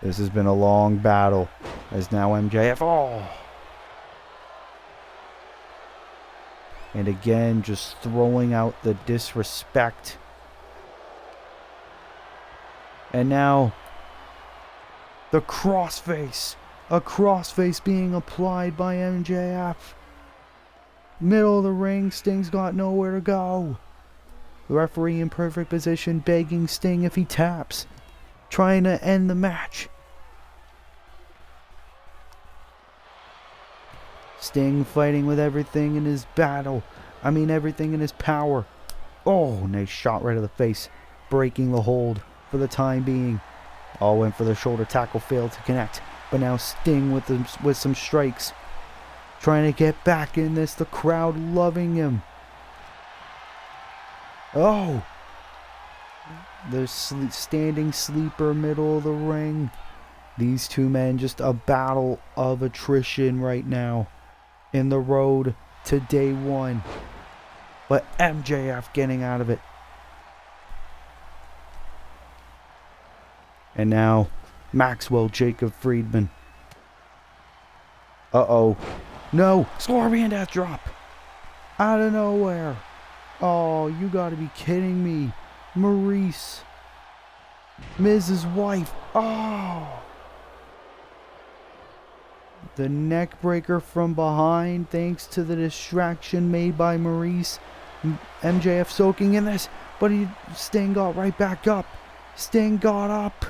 This has been a long battle. As now MJF. Oh! And again, just throwing out the disrespect. And now the crossface. A crossface being applied by MJF. Middle of the ring, Sting's got nowhere to go. The referee in perfect position, begging Sting if he taps. Trying to end the match. Sting fighting with everything in his everything in his power. Oh, nice shot right to the face. Breaking the hold for the time being. Oh, went for the shoulder tackle, failed to connect. But now Sting with some strikes. Trying to get back in this. The crowd loving him. Oh! The standing sleeper, middle of the ring. These two men, just a battle of attrition right now. In the road to day one. But MJF getting out of it. And now Maxwell Jacob Friedman. Uh-oh. No, Scorpion Death Drop. Out of nowhere. Oh, you gotta be kidding me. Maurice. Miz's wife. Oh. The neck breaker from behind thanks to the distraction made by Maurice. MJF soaking in this, but Sting got right back up. Sting got up.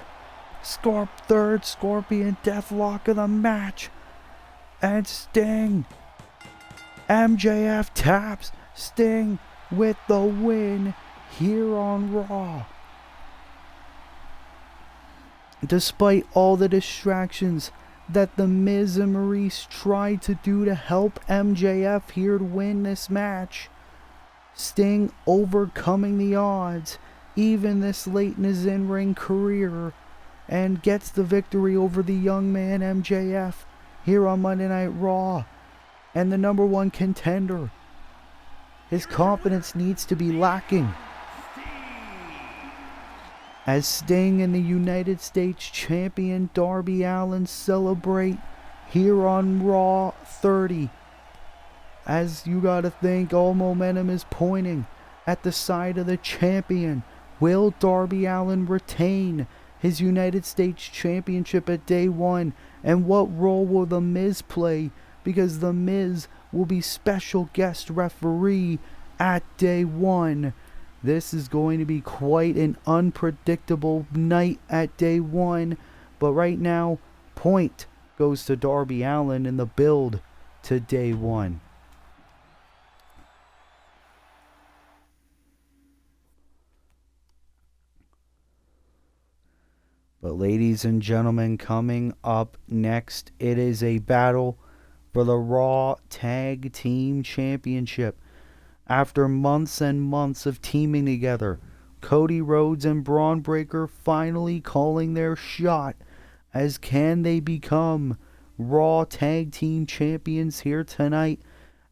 Third Scorpion Deathlock of the match. And Sting. MJF taps Sting with the win here on Raw. Despite all the distractions that the Miz and Maurice tried to do to help MJF here to win this match, Sting overcoming the odds even this late in his in-ring career and gets the victory over the young man MJF here on Monday Night Raw and the number one contender. His confidence needs to be lacking as Sting and the United States Champion Darby Allin celebrate here on Raw 30. As you gotta think, all momentum is pointing at the side of the champion. Will Darby Allin retain his United States Championship at day one? And what role will The Miz play? Because The Miz will be special guest referee at day one. This is going to be quite an unpredictable night at day one. But right now, point goes to Darby Allin in the build to day one. But ladies and gentlemen, coming up next, it is a battle for the Raw Tag Team Championship. After months and months of teaming together, Cody Rhodes and Braun Breaker finally calling their shot. As can they become Raw Tag Team Champions here tonight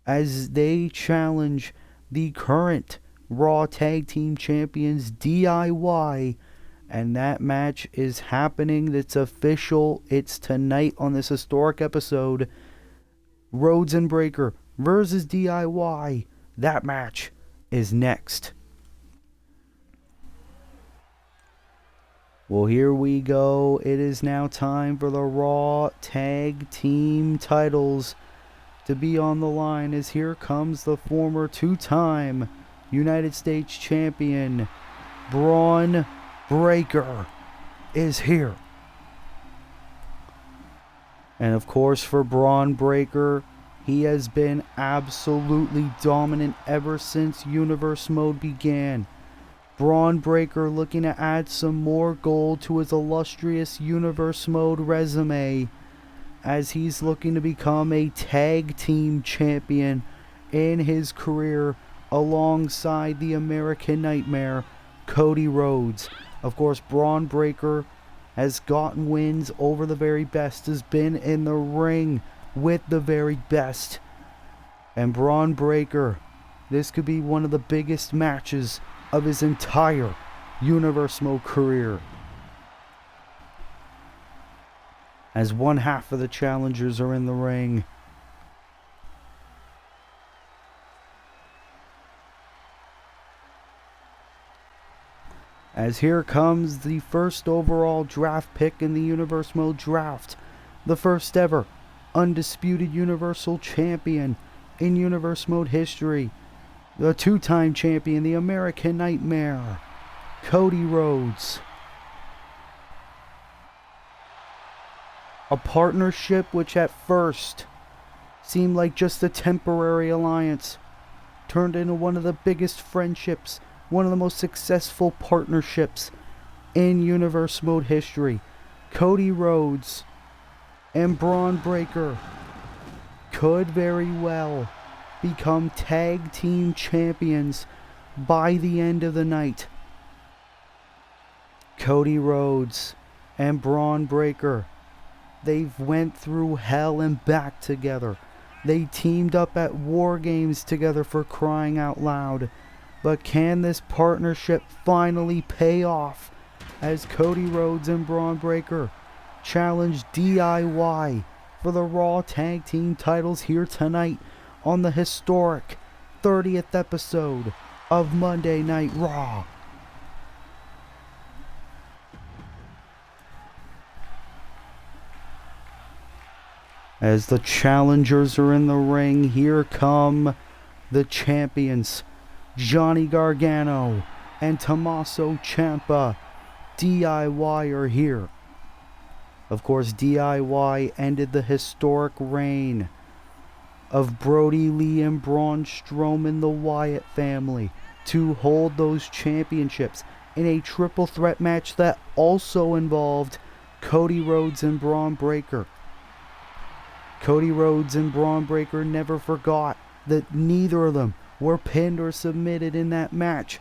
as they challenge the current Raw Tag Team Champions DIY. And that match is happening. It's official. It's tonight on this historic episode. Rhodes and Breaker versus DIY. That match is next. Well, here we go. It is now time for the Raw Tag Team titles to be on the line, as here comes the former two-time United States Champion, Braun Breaker is here. And of course, for Braun Breaker, he has been absolutely dominant ever since Universe Mode began. Braun Breaker looking to add some more gold to his illustrious Universe Mode resume, as he's looking to become a tag team champion in his career alongside the American Nightmare, Cody Rhodes. Of course, Braun Breaker has gotten wins over the very best, has been in the ring with the very best. And Braun Breaker, this could be one of the biggest matches of his entire Universe Mode career, as one half of the challengers are in the ring. As here comes the first overall draft pick in the Universe Mode draft, the first ever undisputed Universal Champion in Universe Mode history, the two-time champion, the American Nightmare, Cody Rhodes. A partnership which at first seemed like just a temporary alliance turned into one of the biggest friendships, one of the most successful partnerships in Universe Mode history. Cody Rhodes and Braun Breaker could very well become tag team champions by the end of the night. Cody Rhodes and Braun Breaker, they've went through hell and back together. They teamed up at War Games together, for crying out loud. But can this partnership finally pay off as Cody Rhodes and Braun Breaker challenge DIY for the Raw Tag Team titles here tonight on the historic 30th episode of Monday Night Raw. As the challengers are in the ring, here come the champions, Johnny Gargano and Tommaso Ciampa. DIY are here. Of course, DIY ended the historic reign of Brody Lee and Braun Strowman, the Wyatt family, to hold those championships in a triple threat match that also involved Cody Rhodes and Braun Breaker. Cody Rhodes and Braun Breaker never forgot that neither of them were pinned or submitted in that match.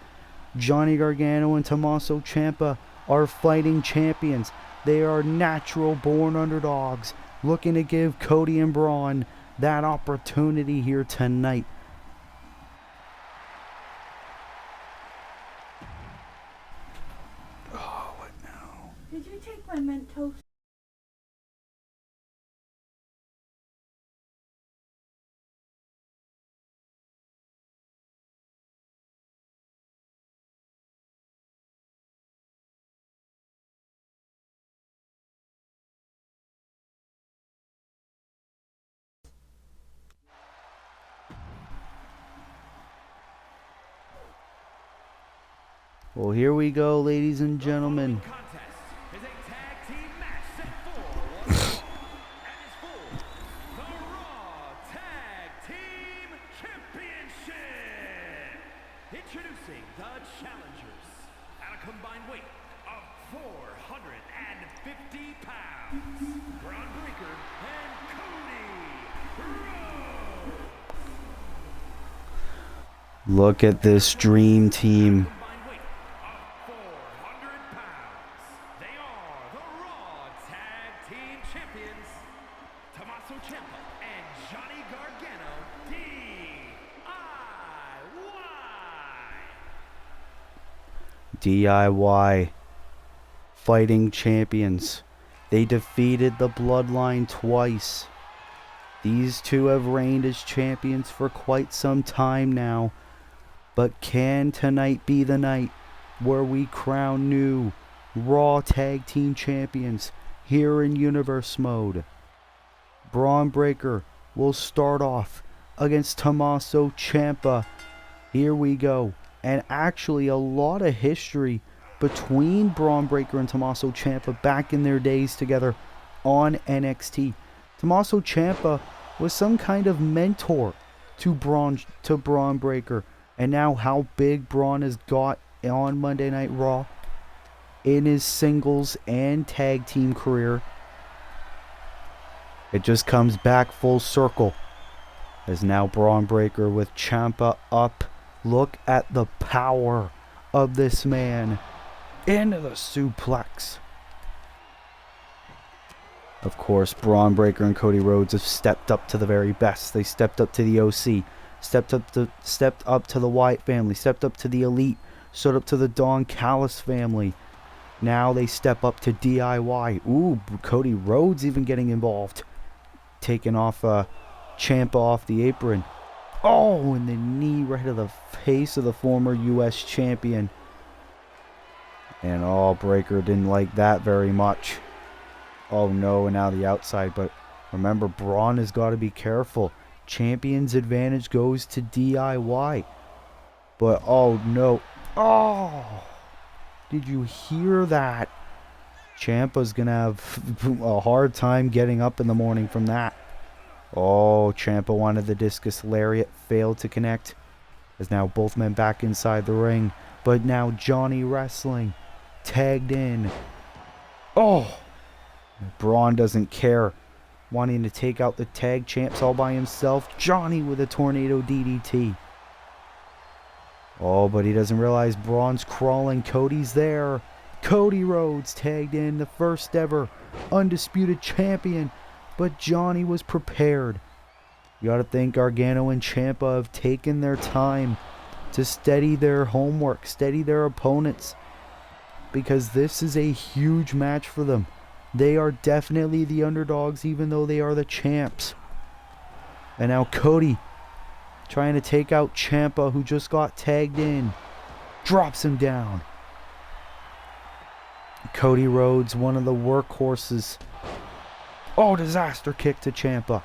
Johnny Gargano and Tommaso Ciampa are fighting champions. They are natural born underdogs, looking to give Cody and Braun that opportunity here tonight. Oh, what now? Did you take my Mentos? Well, here we go, ladies and gentlemen. Contest is a tag team match set for one fall and is for the Raw Tag Team Championship. Introducing the challengers at a combined weight of 450 pounds, Braun Breaker and Cody Rhodes. Look at this dream team. Combined weight of 400 pounds. They are the Raw Tag Team Champions, Tommaso Ciampa and Johnny Gargano, DIY. DIY fighting champions. They defeated the Bloodline twice. These two have reigned as champions for quite some time now. But can tonight be the night where we crown new Raw Tag Team Champions here in Universe Mode? Braun Breaker will start off against Tommaso Ciampa. Here we go. And actually a lot of history between Braun Breaker and Tommaso Ciampa back in their days together on NXT. Tommaso Ciampa was some kind of mentor to Braun Breaker. And now how big Braun has got on Monday Night Raw in his singles and tag team career. It just comes back full circle. As now Braun Breaker with Ciampa up. Look at the power of this man. Into the suplex. Of course, Braun Breaker and Cody Rhodes have stepped up to the very best. They stepped up to the OC. Stepped up to the Wyatt family, stepped up to the Elite, stood up to the Don Callis family. Now they step up to DIY. Ooh, Cody Rhodes even getting involved. Taking off Ciampa off the apron. Oh, and the knee right to the face of the former U.S. champion. And Breaker didn't like that very much. Oh no, and now the outside. But remember, Braun has got to be careful. Champion's advantage goes to DIY. But oh no. Oh! Did you hear that? Ciampa's gonna have a hard time getting up in the morning from that. Oh, Ciampa wanted the discus lariat, failed to connect. As now both men back inside the ring. But now Johnny Wrestling tagged in. Oh! Braun doesn't care. Wanting to take out the tag champs all by himself. Johnny with a tornado DDT. Oh, but he doesn't realize Braun's crawling. Cody's there. Cody Rhodes tagged in, the first ever undisputed champion. But Johnny was prepared. You gotta think Gargano and Ciampa have taken their time to steady their homework, steady their opponents. Because this is a huge match for them. They are definitely the underdogs, even though they are the champs. And now Cody trying to take out Ciampa, who just got tagged in. Drops him down. Cody Rhodes, one of the workhorses. Oh, disaster kick to Ciampa.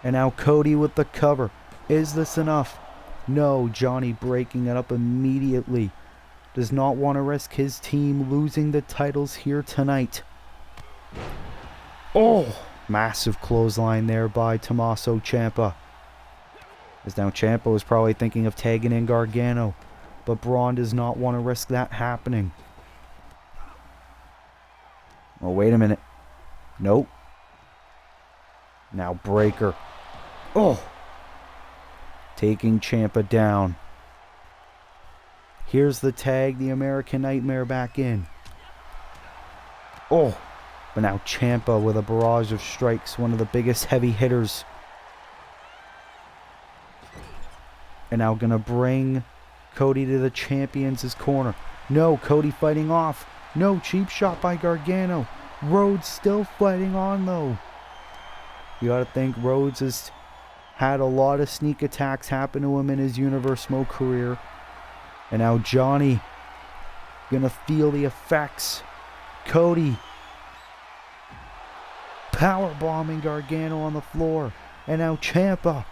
And now Cody with the cover. Is this enough? No, Johnny breaking it up immediately. Does not want to risk his team losing the titles here tonight. Oh, massive clothesline there by Tommaso Ciampa. As now Ciampa was probably thinking of tagging in Gargano, but Braun does not want to risk that happening. Oh, wait a minute. Nope. Now Breaker. Oh! Taking Ciampa down. Here's the tag, the American Nightmare back in. Oh! But now Ciampa with a barrage of strikes, one of the biggest heavy hitters. And now gonna bring Cody to the champion's corner. No, Cody fighting off. No, cheap shot by Gargano. Rhodes still fighting on though. You gotta think Rhodes has had a lot of sneak attacks happen to him in his Universe Mode career. And now Johnny gonna feel the effects. Cody power bombing Gargano on the floor. And now Ciampa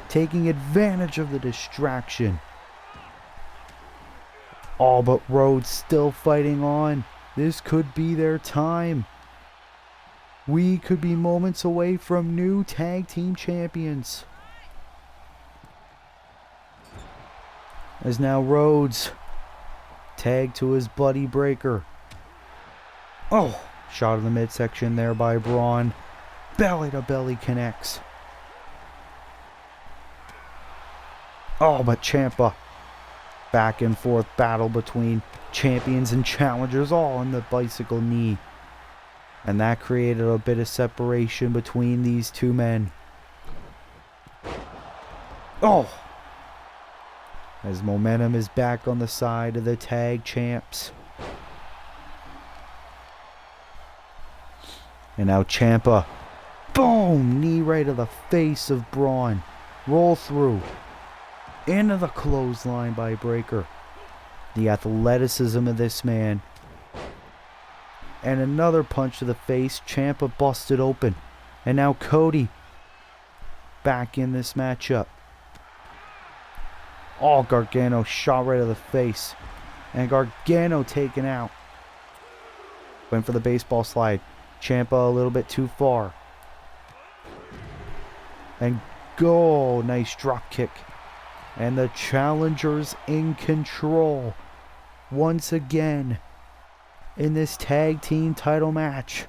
taking advantage of the distraction. All but Rhodes still fighting on. This could be their time. We could be moments away from new tag team champions. As now Rhodes tagged to his buddy Breaker. Oh, shot in the midsection there by Braun. Belly to belly connects. Oh, but Ciampa. Back and forth battle between champions and challengers, all on the bicycle knee. And that created a bit of separation between these two men. Oh! As momentum is back on the side of the tag champs. And now Ciampa. Boom! Knee right to the face of Braun. Roll through. Into the clothesline by Breaker. The athleticism of this man. And another punch to the face. Ciampa busted open. And now Cody back in this matchup. Oh, Gargano shot right to the face. And Gargano taken out. Went for the baseball slide. Ciampa a little bit too far. And go. Nice drop kick. And the challengers in control once again in this tag team title match.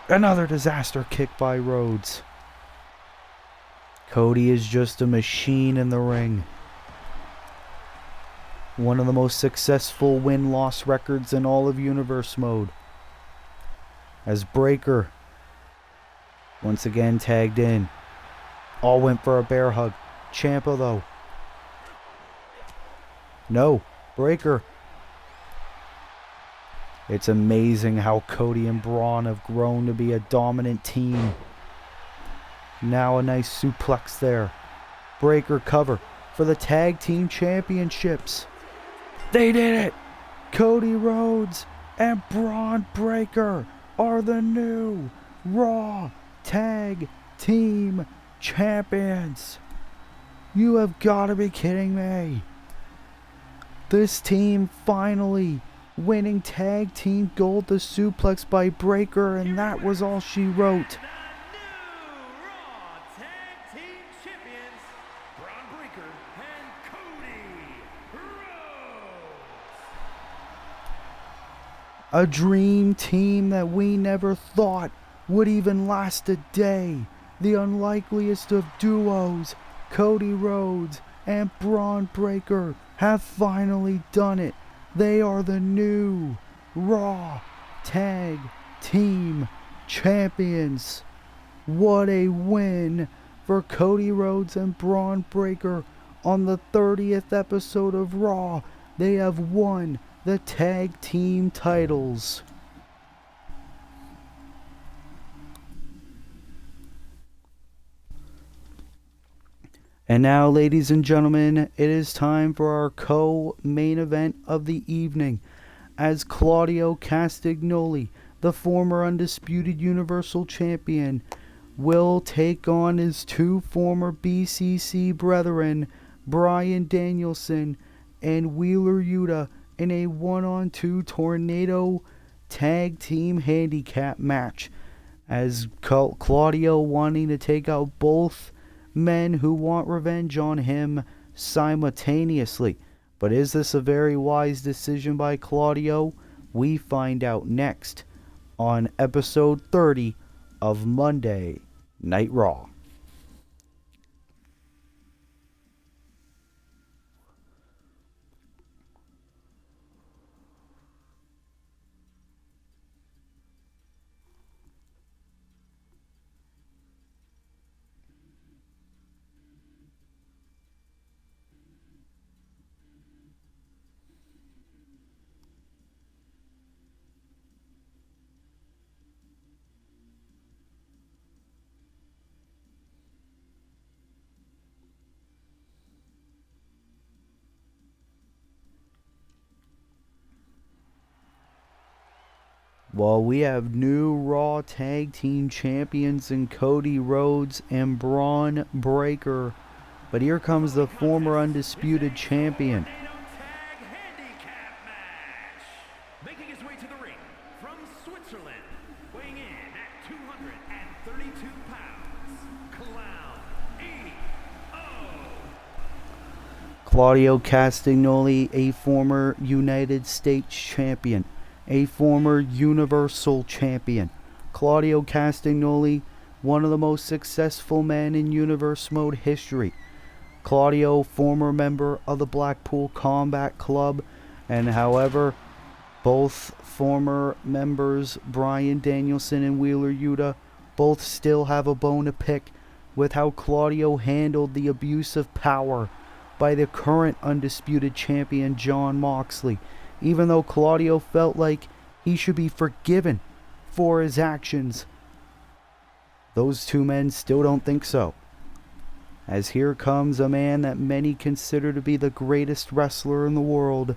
Another disaster kick by Rhodes. Cody is just a machine in the ring. One of the most successful win-loss records in all of Universe Mode. As Breaker once again tagged in. All went for a bear hug. Ciampa though. No. Breaker. It's amazing how Cody and Braun have grown to be a dominant team. Now a nice suplex there. Breaker cover for the tag team championships. They did it! Cody Rhodes and Braun Breaker are the new Raw Tag Team Champions. You have got to be kidding me. This team finally winning tag team gold, the suplex by Breaker, and that was all she wrote. The new Raw Tag Team Champions, Braun Breaker and Cody Rhodes. A dream team that we never thought would even last a day. The unlikeliest of duos, Cody Rhodes and Braun Breaker, have finally done it. They are the new Raw Tag Team Champions. What a win for Cody Rhodes and Braun Breaker on the 30th episode of Raw. They have won the tag team titles. And now, ladies and gentlemen, it is time for our co-main event of the evening, as Claudio Castagnoli, the former undisputed Universal Champion, will take on his two former BCC brethren, Bryan Danielson and Wheeler Yuta, in a 1-on-2 tornado tag team handicap match, as Claudio wanting to take out both men who want revenge on him simultaneously. But is this a very wise decision by Claudio? We find out next on episode 30 of Monday Night Raw. Well, we have new Raw Tag Team Champions in Cody Rhodes and Braun Breaker. But here comes the former undisputed champion. Tag handicap match. Making his way to the ring from Switzerland, weighing in at 232 pounds, Clown E.O. Claudio Castagnoli, a former United States champion, a former Universal champion. Claudio Castagnoli, one of the most successful men in Universe Mode history. Claudio, former member of the Blackpool Combat Club, and however, both former members, Bryan Danielson and Wheeler Yuta, both still have a bone to pick with how Claudio handled the abuse of power by the current undisputed champion, Jon Moxley, even though Claudio felt like he should be forgiven for his actions. Those two men still don't think so. As here comes a man that many consider to be the greatest wrestler in the world,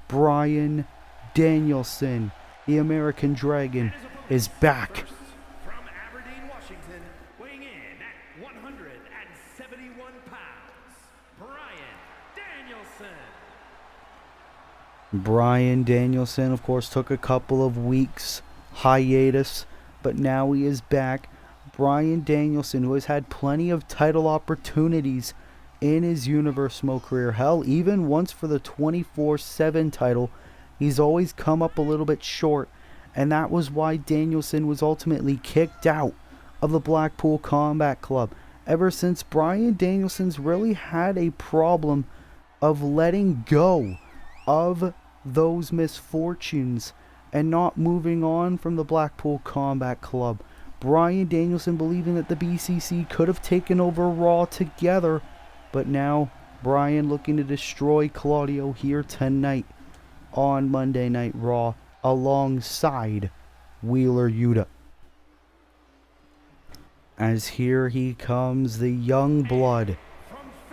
Bryan Danielson, the American Dragon, is back. First, from Aberdeen, Washington, weighing in at 171 pounds, Bryan Danielson. Bryan Danielson, of course, took a couple of weeks hiatus, but now he is back. Bryan Danielson, who has had plenty of title opportunities in his Universe Mode career. Hell, even once for the 24/7 title, he's always come up a little bit short, and that was why Danielson was ultimately kicked out of the Blackpool Combat Club. Ever since, Bryan Danielson's really had a problem of letting go of those misfortunes and not moving on from the Blackpool Combat Club. Bryan Danielson believing that the BCC could have taken over Raw together, but now Bryan looking to destroy Claudio here tonight on Monday Night Raw alongside Wheeler Yuta. As here he comes, the young blood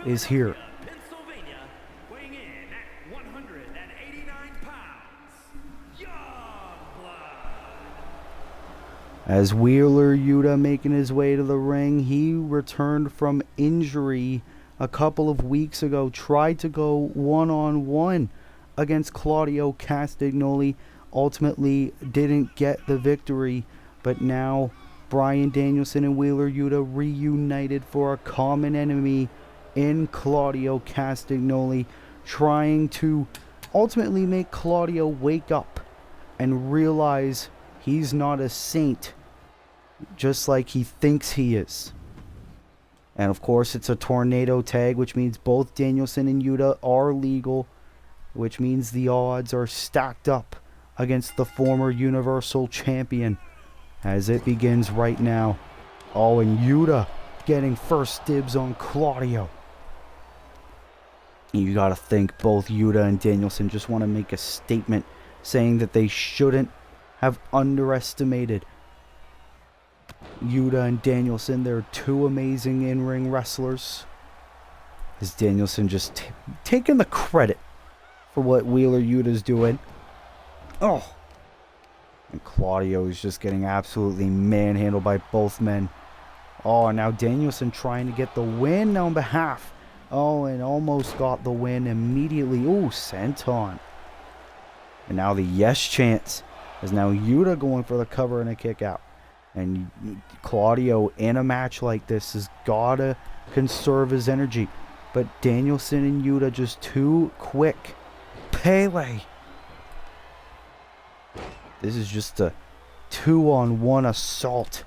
is here. Pennsylvania, weighing in at 189 pounds, Youngblood. As Wheeler Yuta making his way to the ring, he returned from injury a couple of weeks ago, tried to go one-on-one against Claudio Castagnoli, ultimately didn't get the victory, but now Bryan Danielson and Wheeler Yuta reunited for a common enemy in Claudio Castagnoli, trying to ultimately make Claudio wake up and realize he's not a saint just like he thinks he is. And of course, it's a tornado tag, which means both Danielson and Yuta are legal, which means the odds are stacked up against the former Universal Champion as it begins right now. Oh, and Yuta getting first dibs on Claudio. You got to think both Yuta and Danielson just want to make a statement saying that they shouldn't have underestimated Yuta and Danielson. They're two amazing in-ring wrestlers. Is Danielson just taking the credit for what Wheeler Yuta's doing? Oh! And Claudio is just getting absolutely manhandled by both men. Oh, and now Danielson trying to get the win on behalf. Oh, and almost got the win immediately. Oh, senton. And now the yes chance is now Yuta going for the cover and a kick out. And Claudio in a match like this has got to conserve his energy. But Danielson and Yuta just too quick. Pele. This is just a 2-on-1 assault.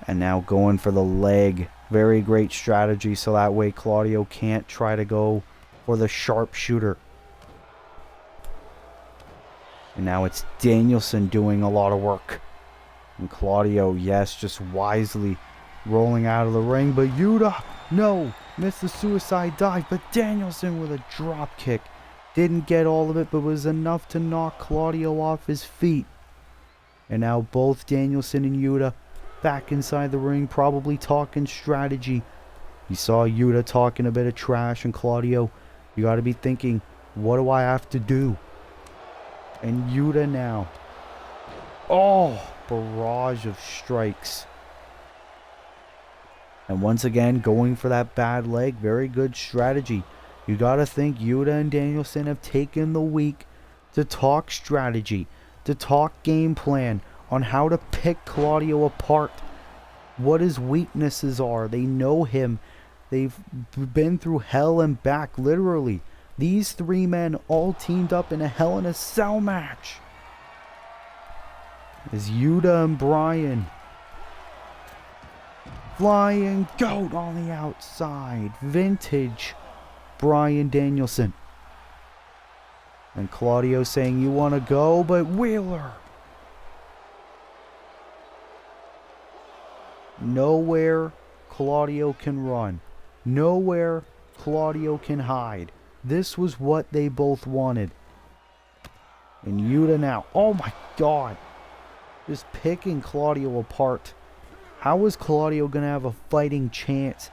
And now going for the leg. Very great strategy, so that way Claudio can't try to go for the sharpshooter. And now it's Danielson doing a lot of work. And Claudio, yes, just wisely rolling out of the ring. But Yuta, no, missed the suicide dive. But Danielson with a drop kick. Didn't get all of it, but was enough to knock Claudio off his feet. And now both Danielson and Yuta back inside the ring, probably talking strategy. You saw Yuta talking a bit of trash, and Claudio, you got to be thinking, what do I have to do? And Yuta now. Oh, barrage of strikes. And once again, going for that bad leg. Very good strategy. You got to think Yuta and Danielson have taken the week to talk strategy, to talk game plan on how to pick Claudio apart, what his weaknesses are. They know him. They've been through hell and back, literally. These three men all teamed up in a Hell in a Cell match. As Yuta and Bryan. Flying goat on the outside. Vintage Bryan Danielson. And Claudio saying, you want to go? But Wheeler. Nowhere Claudio can run. Nowhere Claudio can hide. This was what they both wanted. And Yuta now. Oh my God. Just picking Claudio apart. How is Claudio going to have a fighting chance?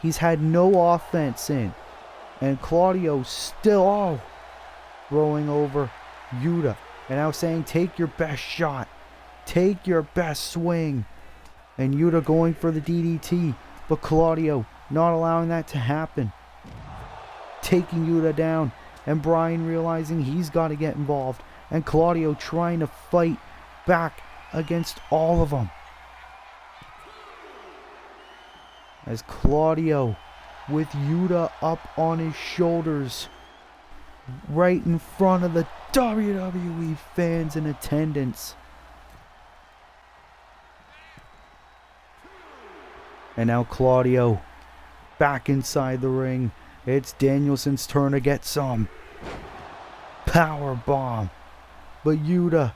He's had no offense in. And Claudio still throwing over Yuta. And now saying, take your best shot. Take your best swing. And Yuta going for the DDT. But Claudio not allowing that to happen. Taking Yuta down. And Bryan realizing he's got to get involved. And Claudio trying to fight back against all of them. As Claudio with Yuta up on his shoulders. Right in front of the WWE fans in attendance. And now Claudio back inside the ring. It's Danielson's turn to get some. Power bomb. But Yuta.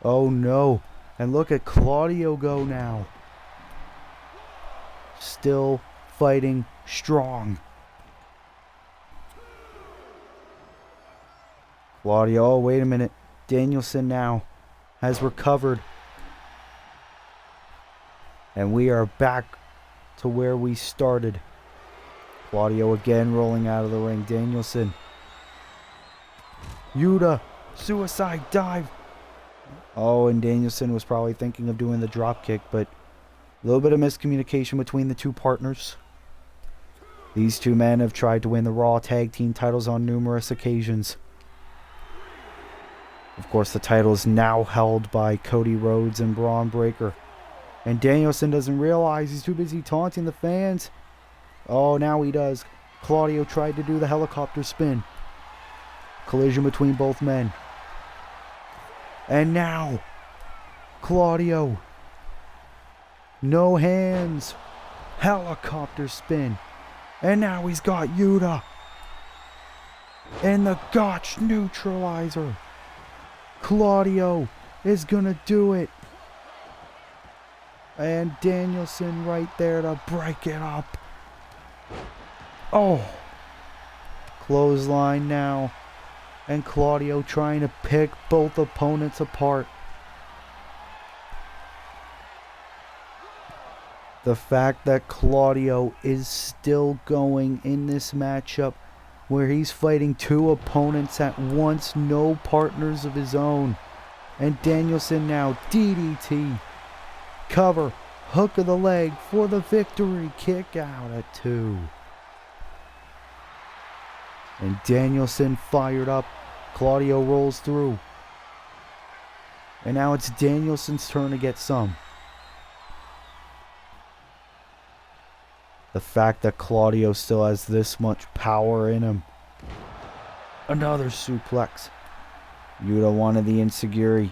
Oh no. And look at Claudio go now. Still fighting strong. Claudio, oh wait a minute. Danielson now has recovered. And we are back to where we started. Claudio again rolling out of the ring. Danielson. Yuta. Suicide dive. Oh, and Danielson was probably thinking of doing the drop kick, but a little bit of miscommunication between the two partners. These two men have tried to win the Raw Tag Team titles on numerous occasions. Of course, the title is now held by Cody Rhodes and Braun Breaker. And Danielson doesn't realize he's too busy taunting the fans. Oh, now he does. Claudio tried to do the helicopter spin. Collision between both men. And now, Claudio. No hands. Helicopter spin. And now he's got Yuta. And the Gotch neutralizer. Claudio is gonna do it. And Danielson right there to break it up. Oh, clothesline now. And Claudio trying to pick both opponents apart. The fact that Claudio is still going in this matchup where he's fighting two opponents at once, no partners of his own. And Danielson now, DDT, cover, hook of the leg for the victory, kick out at 2. And Danielson fired up, Claudio rolls through. And now it's Danielson's turn to get some. The fact that Claudio still has this much power in him. Another suplex. Yuta wanted the enziguri.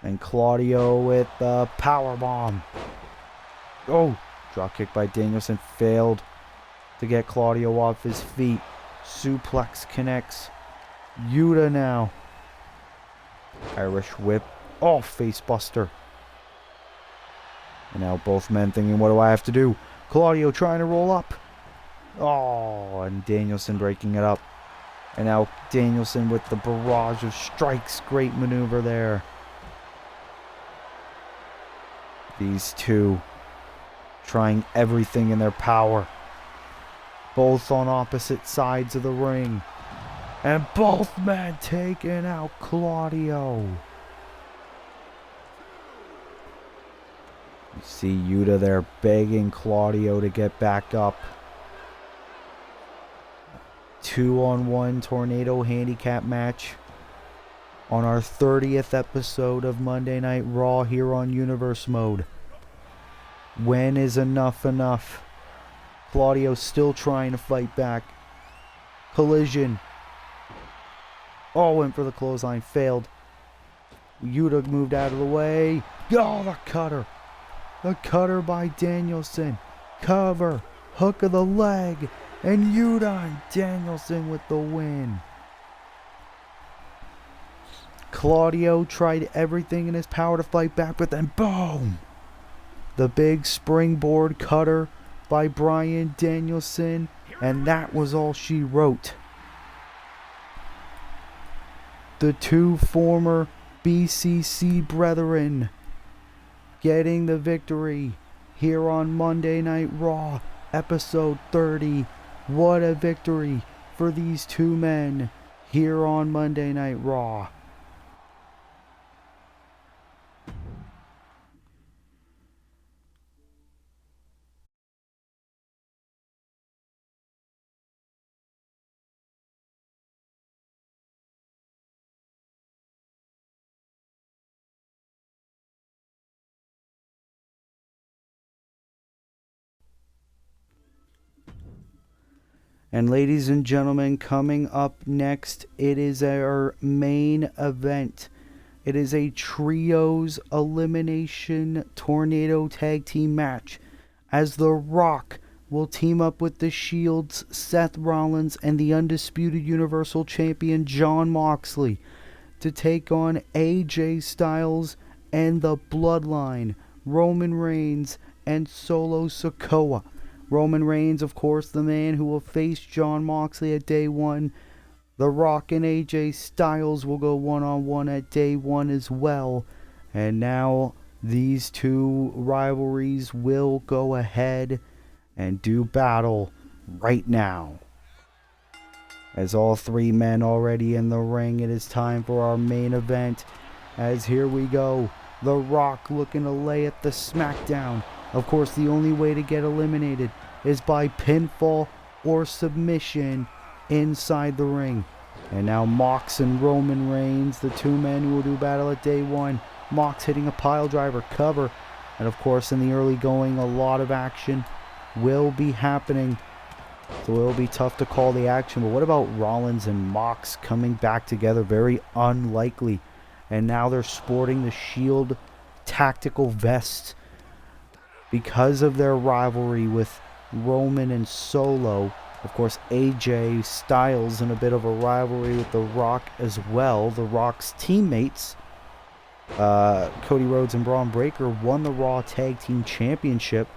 And Claudio with the powerbomb. Oh, drop kick by Danielson failed to get Claudio off his feet. Suplex connects. Yuta now. Irish whip. Oh, face buster. And now both men thinking, what do I have to do? Claudio trying to roll up. Oh, and Danielson breaking it up. And now Danielson with the barrage of strikes. Great maneuver there. These two trying everything in their power. Both on opposite sides of the ring. And both men taking out Claudio. You see Yuta there begging Claudio to get back up. 2-on-1 tornado handicap match on our 30th episode of Monday Night Raw here on Universe Mode. When is enough enough? Claudio still trying to fight back. Collision. Oh, went for the clothesline, failed. Yuta moved out of the way. Oh, the cutter. The cutter by Danielson. Cover. Hook of the leg. And Yuta and Danielson with the win. Claudio tried everything in his power to fight back, but then boom! The big springboard cutter by Bryan Danielson. And that was all she wrote. The two former BCC brethren getting the victory here on Monday Night Raw, episode 30. What a victory for these two men here on Monday Night Raw. And ladies and gentlemen, coming up next, it is our main event. It is a trios elimination tornado tag team match as The Rock will team up with the Shield's Seth Rollins and the undisputed Universal Champion Jon Moxley to take on AJ Styles and the Bloodline, Roman Reigns and Solo Sikoa. Roman Reigns, of course, the man who will face Jon Moxley at day 1. The Rock and AJ Styles will go one-on-one at day 1 as well. And now these two rivalries will go ahead and do battle right now. As all three men already in the ring, it is time for our main event. As here we go, The Rock looking to lay at the SmackDown. Of course, the only way to get eliminated is by pinfall or submission inside the ring. And now Mox and Roman Reigns, the two men who will do battle at day 1. Mox hitting a pile driver cover. And of course, in the early going, a lot of action will be happening. So it will be tough to call the action. But what about Rollins and Mox coming back together? Very unlikely. And now they're sporting the Shield tactical vests because of their rivalry with Roman and Solo. Of course, AJ Styles in a bit of a rivalry with The Rock as well. The Rock's teammates, Cody Rhodes and Braun Breaker, won the Raw Tag Team Championship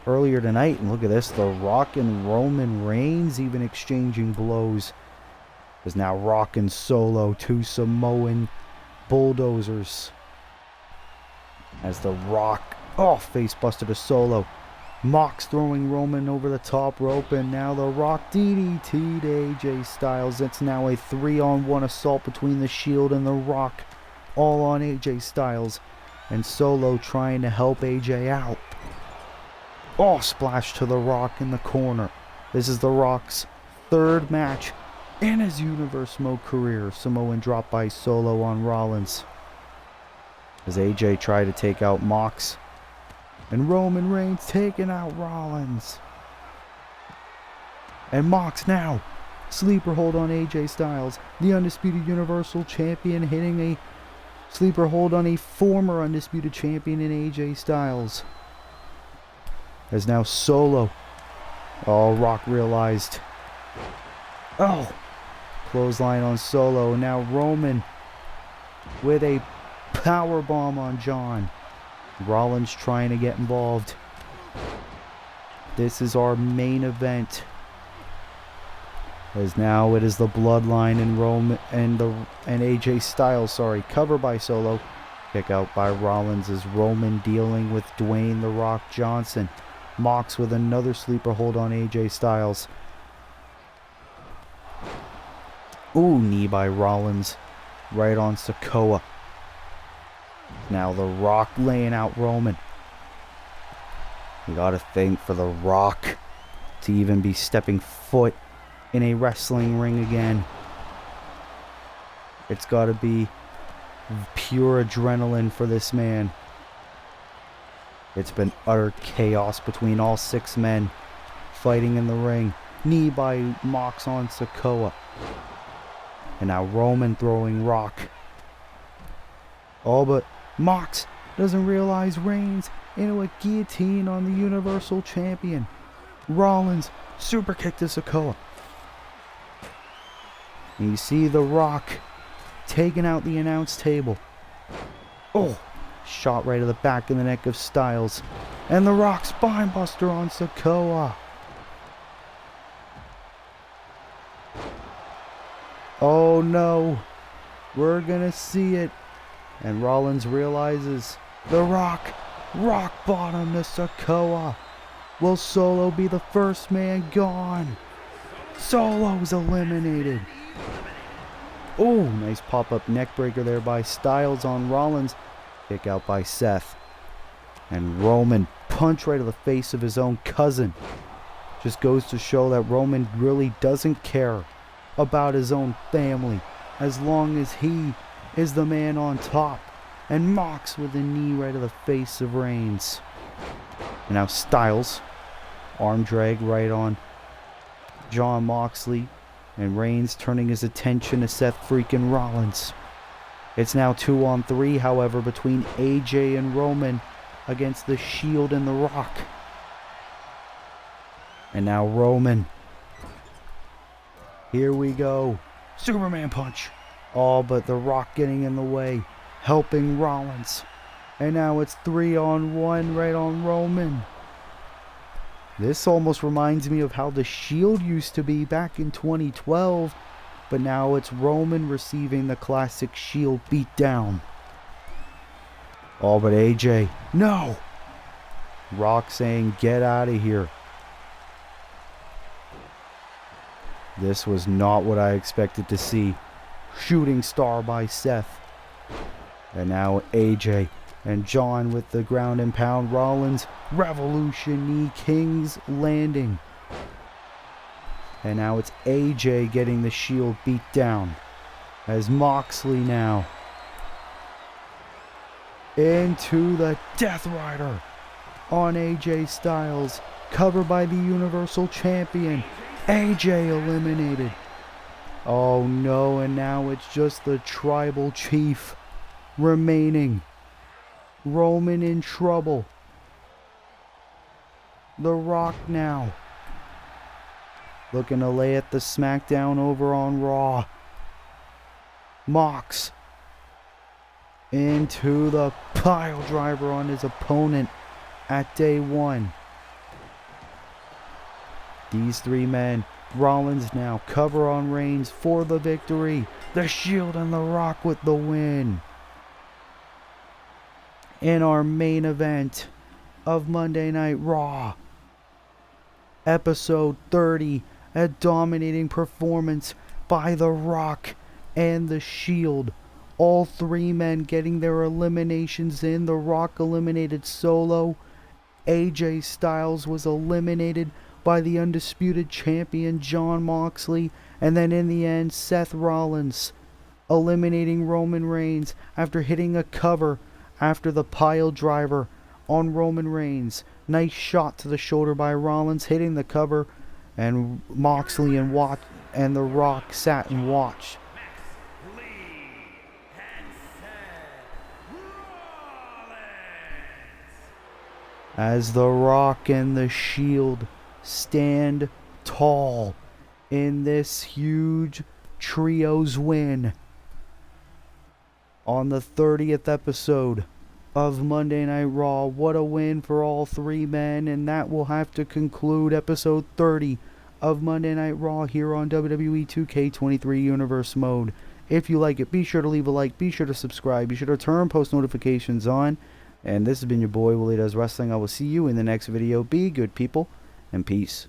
earlier tonight. And look at this, The Rock and Roman Reigns even exchanging blows. There's now Rock and Solo, two Samoan bulldozers. As The Rock, face buster to Solo. Mox throwing Roman over the top rope, and now The Rock DDT to AJ Styles. It's now a 3-on-1 assault between the Shield and The Rock, all on AJ Styles, and Solo trying to help AJ out. Splash to The Rock in the corner. This is The Rock's third match in his Universe Mode career. Samoan drop by Solo on Rollins, as AJ tried to take out Mox. And Roman Reigns taking out Rollins. And Mox now. Sleeper hold on AJ Styles. The Undisputed Universal Champion hitting a sleeper hold on a former Undisputed Champion in AJ Styles. As now Solo. Rock realized. Clothesline on Solo. Now Roman with a powerbomb on John. Rollins trying to get involved. This is our main event. As now it is the Bloodline and Roman and AJ Styles, cover by Solo. Kick out by Rollins as Roman dealing with Dwayne The Rock Johnson. Mox with another sleeper hold on AJ Styles. Knee by Rollins right on Sikoa. Now The Rock laying out Roman. You gotta think, for The Rock to even be stepping foot in a wrestling ring again, it's gotta be pure adrenaline for this man. It's been utter chaos between all 6 men fighting in the ring. Knee by Mox on Sikoa. And now Roman throwing Rock. But Mox doesn't realize Reigns into a guillotine on the Universal Champion. Rollins super kick to Sikoa. And you see The Rock taking out the announce table. Shot right to the back of the neck of Styles. And The Rock spinebuster on Sikoa. Oh no, we're gonna see it. And Rollins realizes The Rock bottom to Sikoa. Will Solo be the first man gone? Solo's eliminated. Nice pop-up neck breaker there by Styles on Rollins. Kick out by Seth. And Roman punch right to the face of his own cousin. Just goes to show that Roman really doesn't care about his own family as long as he is the man on top. And Mox with a knee right to the face of Reigns. And now Styles, arm drag right on Jon Moxley. And Reigns turning his attention to Seth freaking Rollins. It's now 2-on-3, however, between AJ and Roman against the Shield and The Rock. And now Roman. Here we go. Superman punch. But The Rock getting in the way, helping Rollins. And now it's 3-on-1 right on Roman. This almost reminds me of how the Shield used to be back in 2012. But now it's Roman receiving the classic Shield beatdown. But AJ, no! Rock saying, get out of here. This was not what I expected to see. Shooting star by Seth. And now AJ and John with the ground and pound. Rollins, Revolution knee, King's Landing. And now it's AJ getting the Shield beat down. As Moxley now into the Death Rider on AJ Styles. Covered by the Universal Champion. AJ eliminated. Oh no, and now it's just the Tribal Chief remaining. Roman in trouble. The Rock now looking to lay at the SmackDown over on Raw. Mox into the pile driver on his opponent at day 1. These three men, Rollins now, cover on Reigns for the victory. The Shield and The Rock with the win. In our main event of Monday Night Raw, episode 30, a dominating performance by The Rock and The Shield. All three men getting their eliminations in. The Rock eliminated Solo. AJ Styles was eliminated by the undisputed champion Jon Moxley. And then in the end, Seth Rollins eliminating Roman Reigns after hitting a cover after the pile driver on Roman Reigns. Nice shot to the shoulder by Rollins, hitting the cover, and Moxley and The Rock sat and watched. As The Rock and The Shield stand tall in this huge trios win on the 30th episode of Monday Night Raw. What a win for all three men, and that will have to conclude episode 30 of Monday Night Raw here on WWE 2K23 Universe Mode. If you like it, be sure to leave a like, be sure to subscribe, be sure to turn post notifications on. And this has been your boy, Willie Does Wrestling. I will see you in the next video. Be good, people, and peace.